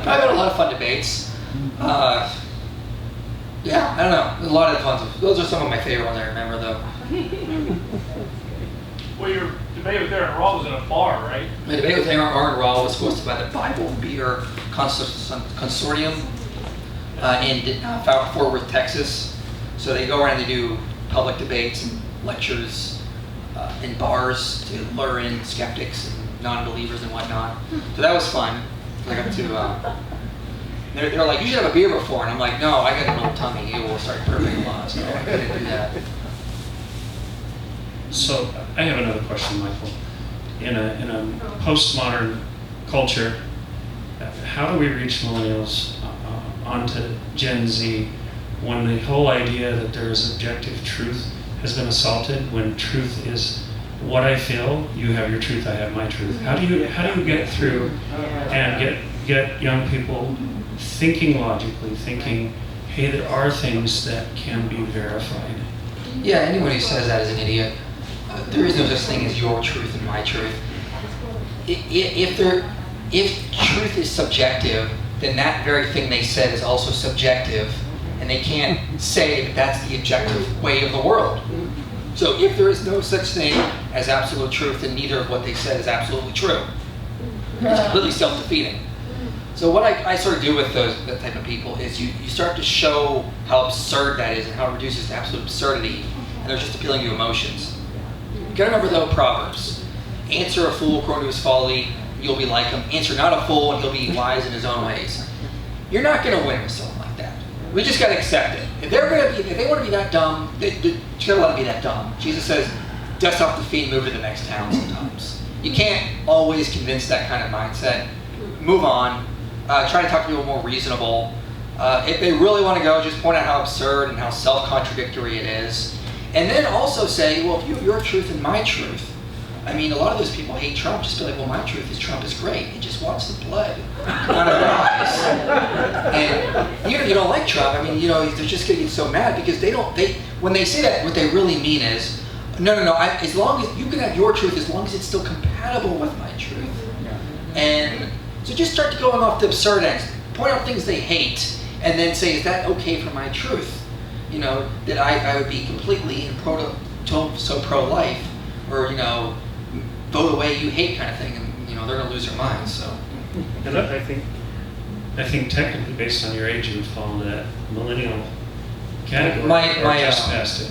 had a lot of fun debates. Yeah, I don't know. A lot of fun. Those are some of my favorite ones I remember, though. Well, your debate with Aaron Rawl was in a bar, right? My debate with Aaron Rawl was supposed to buy the Bible Beer Consortium in Fort Worth, Texas. So they go around and they do public debates and lectures in bars to lure in skeptics and non-believers and whatnot. So that was fun. I got to. They're like, you should have a beer before, and I'm like, no, I got an old tummy. It will start burping a lot, so I couldn't do that. So I have another question, Michael. In a postmodern culture, how do we reach millennials onto Gen Z when the whole idea that there is objective truth has been assaulted? When truth is what I feel, you have your truth, I have my truth. How do you get through and get young people thinking logically, thinking, hey, there are things that can be verified? Yeah, anyone who says that is an idiot. There is no such thing as your truth and my truth. If truth is subjective, then that very thing they said is also subjective, and they can't say that that's the objective way of the world. So if there is no such thing as absolute truth, then neither of what they said is absolutely true. It's completely self-defeating. So what I sort of do with that type of people is you start to show how absurd that is and how it reduces to absolute absurdity, and they're just appealing to emotions. You gotta remember though, Proverbs. Answer a fool according to his folly, you'll be like him. Answer not a fool, and he'll be wise in his own ways. You're not gonna win with someone like that. We just gotta accept it. If they want to be that dumb, you gotta let them be that dumb. Jesus says, dust off the feet and move to the next town sometimes. You can't always convince that kind of mindset. Move on. Try to talk to people more reasonable. If they really want to go, just point out how absurd and how self-contradictory it is. And then also say, well, if you have your truth and my truth, I mean, a lot of those people hate Trump. Just be like, well, my truth is Trump is great. He just wants the blood come out of their eyes. And even if you don't like Trump, I mean, they're just going to get so mad because when they say that, what they really mean is, no, as long as you can have your truth, as long as it's still compatible with my truth. And so just start going off the absurd ends. Point out things they hate, and then say, is that okay for my truth? That I would be completely pro-life, or vote away you hate kind of thing, and they're gonna lose their minds. So. And I think technically, based on your age, you would fall into that millennial category. My just past it.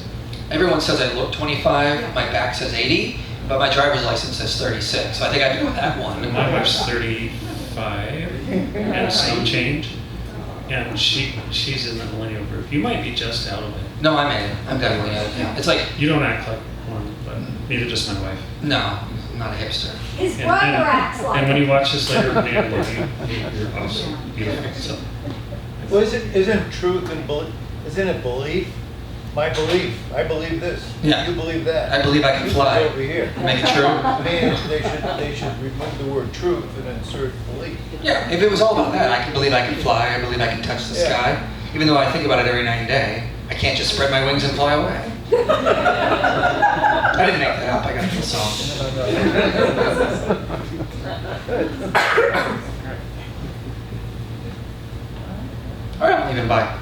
Everyone says I look 25. My back says 80, but my driver's license says 36. So I think I'd go with that one. My wife's 35 and some change, and she's in the millennial group. You might be just out of it. No, I'm in it. I'm definitely in it. Yeah. It's like you don't act like one, but neither does my wife. No, I'm not a hipster. His brother acts like. And when you watch this later, you're awesome, beautiful. So. Well, isn't truth and belief? Isn't it belief? My belief. I believe this. Yeah. You believe that. I believe I can fly. Over here. Make it true. I mean, they should remove the word truth and insert belief. Yeah. If it was all about that, I can believe I can fly. I believe I can touch the sky. Even though I think about it every night and day, I can't just spread my wings and fly away. I didn't make that up. I got it from a song. All right, I'm leaving. Bye.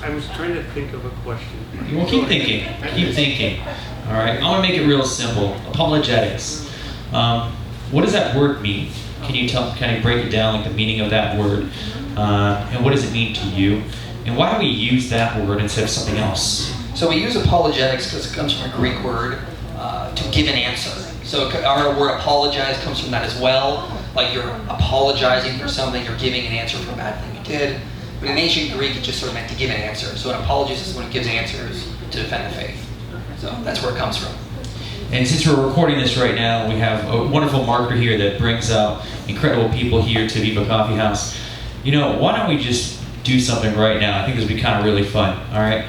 I was trying to think of a question. Well, keep thinking. Keep thinking. All right. I want to make it real simple. Apologetics. What does that word mean? Can you kind of break it down, like the meaning of that word? And what does it mean to you? And why do we use that word instead of something else? So we use apologetics because it comes from a Greek word to give an answer. So our word apologize comes from that as well. Like you're apologizing for something, you're giving an answer for a bad thing you did. But in ancient Greek, it just sort of meant to give an answer. So an apologist is someone who gives answers to defend the faith. So that's where it comes from. And since we're recording this right now, we have a wonderful marker here that brings out incredible people here to Viva Coffee House. You know, why don't we just do something right now? I think this would be kind of really fun, all right?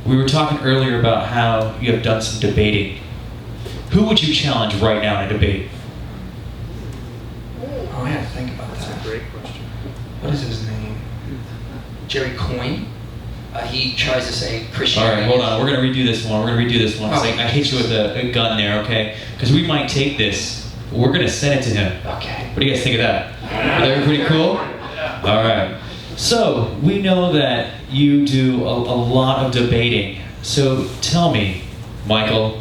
We were talking earlier about how you have done some debating. Who would you challenge right now in a debate? Oh, I have to think about That's that. a great question. What is his name? Jerry Coyne. He tries to say All Christianity. right, hold on. We're going to redo this one. We're going to redo this one. Okay. I hit you with a gun there, okay? Because we might take this. But we're going to send it to him. Okay. What do you guys think of that? Are they pretty cool? All right. So we know that you do a lot of debating. So tell me, Michael,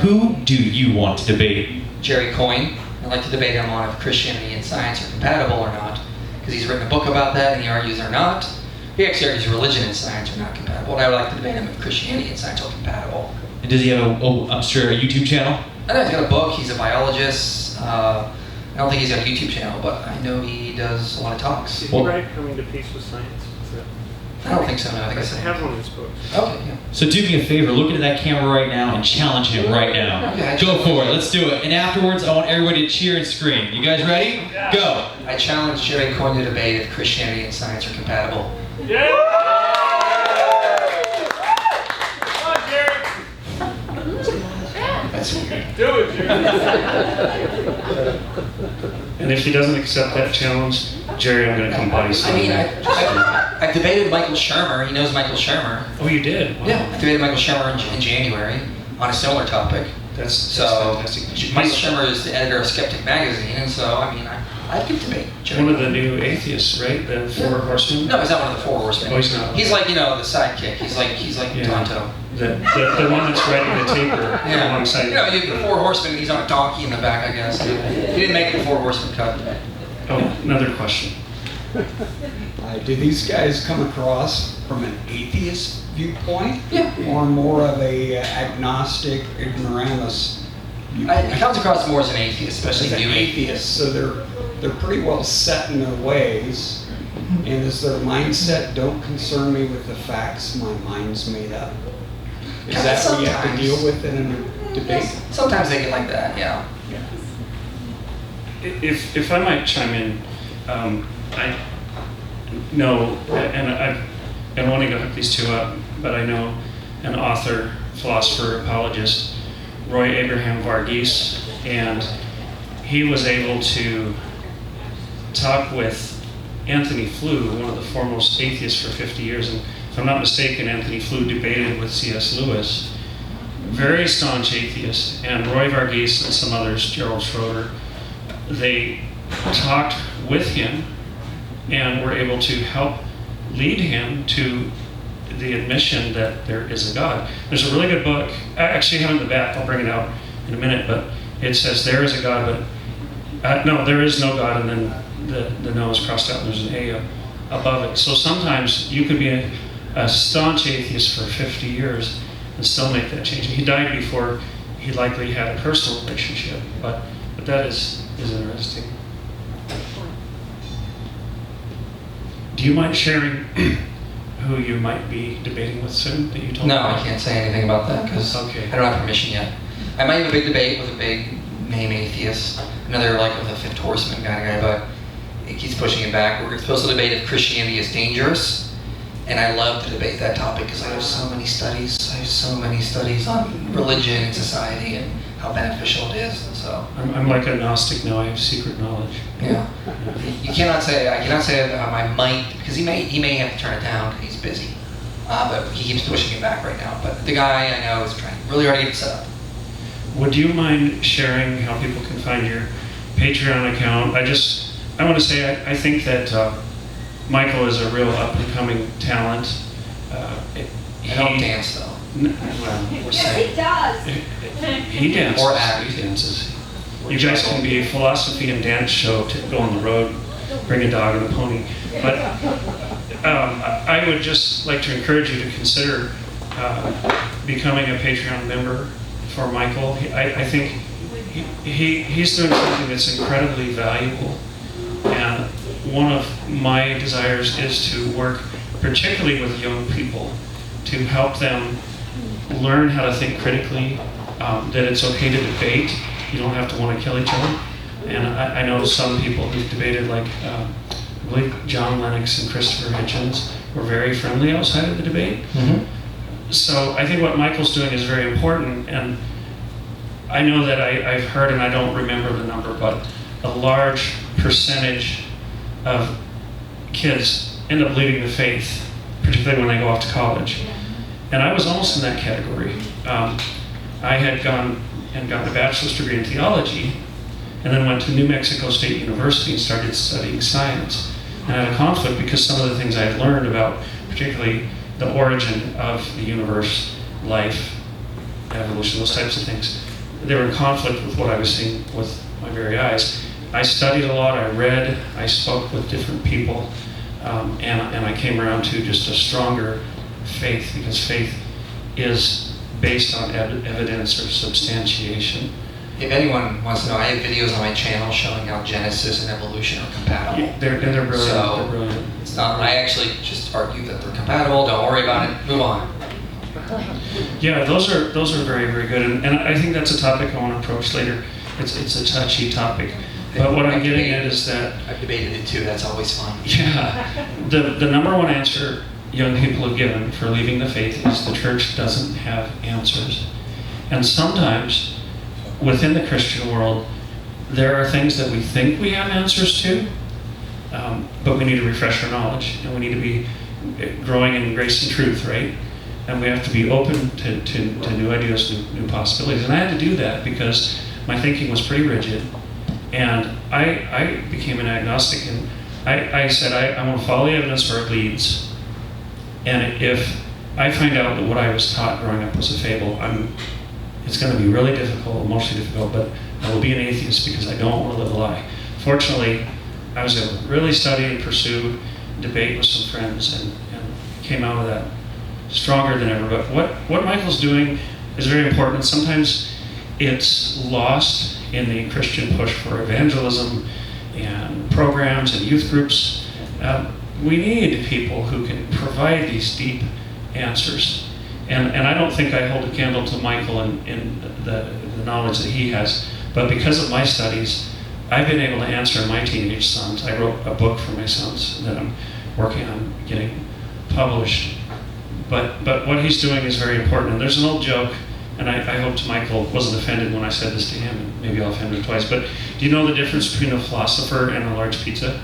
who do you want to debate? Jerry Coyne. I'd like to debate him on if Christianity and science are compatible or not, because he's written a book about that and he argues they're not. He actually argues religion and science are not compatible, and I would like to debate him if Christianity and science are compatible. And does he have I'm sure, a YouTube channel? I know he's got a book, he's a biologist. I don't think he's got a YouTube channel, but I know he does a lot of talks. Did he write Coming to Peace with Science? Is that- I don't think so, no. I think I it's have one of his books. Okay, yeah. So do me a favor, look into that camera right now and challenge him right now. Okay. Go for it, let's do it. And afterwards, I want everybody to cheer and scream. You guys ready? Go. I challenge Jerry Coyne to debate if Christianity and science are compatible. Yeah! Come on, Jerry! That's weird. Do it, Jerry! And if he doesn't accept that challenge, Jerry, I'm going to come by you. I mean, I debated Michael Shermer. He knows Michael Shermer. Oh, you did? Wow. Yeah, I debated Michael Shermer in January on a similar topic. That's So, fantastic. Michael Shermer is the editor of Skeptic Magazine, and so, I mean, I could debate Jerry. One of the new atheists, right? The Four Horsemen? No, he's not one of the Four Horsemen. Oh, he's not. He's like, you know, the sidekick. He's like Yeah. Tonto. The one that's riding the taper alongside. You know, you have the Four Horsemen, he's on a donkey in the back, I guess. He didn't make the Four Horsemen cut. Oh, another question. Do these guys come across from an atheist viewpoint? Yeah. Or more of a agnostic, ignoramus viewpoint? It comes across more as an atheist, especially As an new atheist, so they're pretty well set in their ways. And is their mindset, don't concern me with the facts, my mind's made up? Is that what you have to Sometimes. deal with in a debate? Sometimes they get like that, yeah. If I might chime in, I know, and I've been wanting to hook these two up, but I know an author, philosopher, apologist, Roy Abraham Varghese, and he was able to talk with Anthony Flew, one of the foremost atheists for 50 years, and if I'm not mistaken, Anthony Flew debated with C.S. Lewis, very staunch atheist, and Roy Varghese and some others, Gerald Schroeder, they talked with him and were able to help lead him to the admission that there is a God. There's a really good book, I actually have it in the back, I'll bring it out in a minute, but it says there is a God, but no, there is no God, and then the no is crossed out and there's an A above it. So sometimes you could be a staunch atheist for 50 years and still make that change. He died before he likely had a personal relationship, but that is interesting. Do you mind sharing who you might be debating with soon that you told me? No, I can't say anything about that because Okay. I don't have permission yet. I might have a big debate with a big name atheist, another like with a Fifth Horseman kind of guy, but he keeps pushing it back. We're supposed to debate if Christianity is dangerous, and I love to debate that topic because I have so many studies. I have so many studies on religion and society and how beneficial it is. And so I'm like a Gnostic now. I have secret knowledge. yeah, you cannot say I cannot say that I might because he may have to turn it down because he's busy, but he keeps pushing it back right now. But the guy I know is trying really hard to get it set up. Would you mind sharing how people can find your Patreon account? I want to say I think that Michael is a real up-and-coming talent. I don't dance though. Well, Yes, he does. he dances. Or act. He dances. You guys can be a philosophy and dance show to go on the road, bring a dog and a pony. But I would just like to encourage you to consider becoming a Patreon member for Michael. I think he's doing something that's incredibly valuable. And one of my desires is to work particularly with young people to help them learn how to think critically, that it's okay to debate. You don't have to want to kill each other. And I know some people who've debated, like I believe John Lennox and Christopher Hitchens were very friendly outside of the debate. So I think what Michael's doing is very important, and I know that I've heard, and I don't remember the number, but a large percentage of kids end up leaving the faith, particularly when they go off to college. And I was almost in that category. I had gone and gotten a bachelor's degree in theology, and then went to New Mexico State University and started studying science. And I had a conflict because some of the things I had learned about, particularly the origin of the universe, life, evolution, those types of things, they were in conflict with what I was seeing with my very eyes. I studied a lot, I read, I spoke with different people, and I came around to just a stronger faith, because faith is based on evidence or substantiation. If anyone wants to know, I have videos on my channel showing how Genesis and evolution are compatible. Yeah, they're brilliant. So, they're brilliant. It's not, I actually just argue that they're compatible. Don't worry about it. Move on. Yeah, those are very, very good, and I think that's a topic I want to approach later. It's a touchy topic, but what I'm getting at is that I've debated it too. That's always fun. yeah, the number one answer young people have given for leaving the faith is the church doesn't have answers, and sometimes within the Christian world there are things that we think we have answers to, but we need to refresh our knowledge, and we need to be growing in grace and truth, right? And we have to be open to new ideas, new possibilities. And I had to do that because my thinking was pretty rigid. And I became an agnostic, and I said, I want to follow the evidence where it leads. And if I find out that what I was taught growing up was a fable, it's going to be really difficult, emotionally difficult, but I will be an atheist because I don't want to live a lie. Fortunately, I was able to really study and pursue, debate with some friends, and came out of that stronger than ever. But what Michael's doing is very important. Sometimes it's lost in the Christian push for evangelism and programs and youth groups. We need people who can provide these deep answers. And I don't think I hold a candle to Michael in the knowledge that he has. But because of my studies, I've been able to answer my teenage sons. I wrote a book for my sons that I'm working on getting published. But what he's doing is very important. And there's an old joke, and I hoped Michael wasn't offended when I said this to him, and maybe I'll offend him twice, but do you know the difference between a philosopher and a large pizza?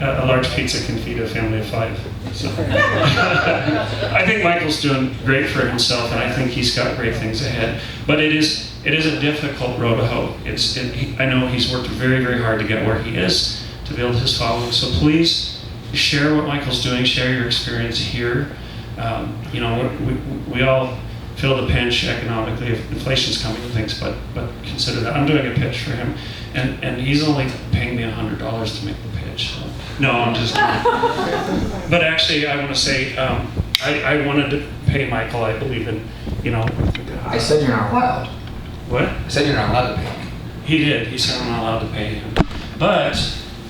A large pizza can feed a family of 5. So. I think Michael's doing great for himself, and I think he's got great things ahead. But it is a difficult road to hoe. I know he's worked very, very hard to get where he is, to build his following. So please, share what Michael's doing, share your experience here. We all feel the pinch economically if inflation's coming and things, but consider that. I'm doing a pitch for him, and he's only paying me $100 to make the pitch. So. No, I'm just kidding. But actually, I want to say, I wanted to pay Michael. I believe in, I said you're not allowed. What? I said you're not allowed to pay him. He did. He said I'm not allowed to pay him. But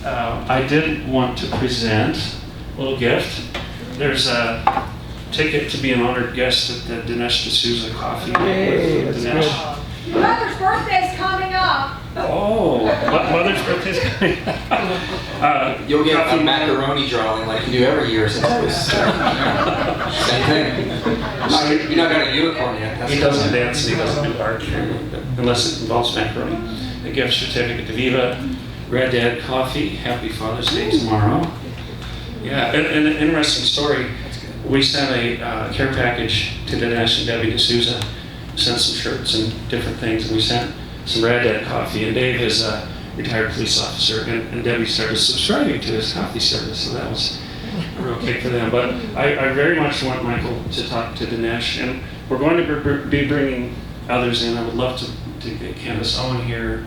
I did want to present a little gift. There's a ticket to be an honored guest at the Dinesh D'Souza Coffee. Hey, with Dinesh. Your mother's birthday's coming up. Oh, mother's birthday's coming up. You'll get a macaroni drawing like you do every year since it was same thing. You're not got a unicorn yet. He doesn't dance and he doesn't do art unless it involves macaroni. A gift certificate to Viva, Red Dead Coffee. Happy Father's Day tomorrow. Yeah, and an interesting story. We sent a care package to Dinesh and Debbie D'Souza, sent some shirts and different things, and we sent some Red Dead Coffee. And Dave is a retired police officer, and Debbie started subscribing to his coffee service, so that was real kick for them. But I very much want Michael to talk to Dinesh, and we're going to be bringing others in. I would love to get Candace Owen here,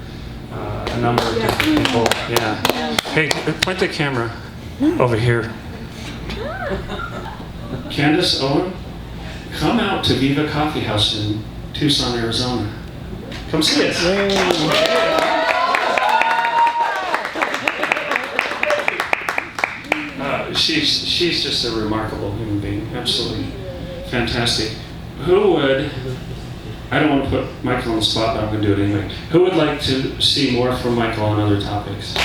a number of different people. Yeah. Hey, point the camera over here. Candace Owen, come out to Viva Coffee House in Tucson, Arizona. Come see us. She's just a remarkable human being, absolutely Fantastic. Who would, I don't want to put Michael on the spot, but I'm going to do it anyway. Who would like to see more from Michael on other topics?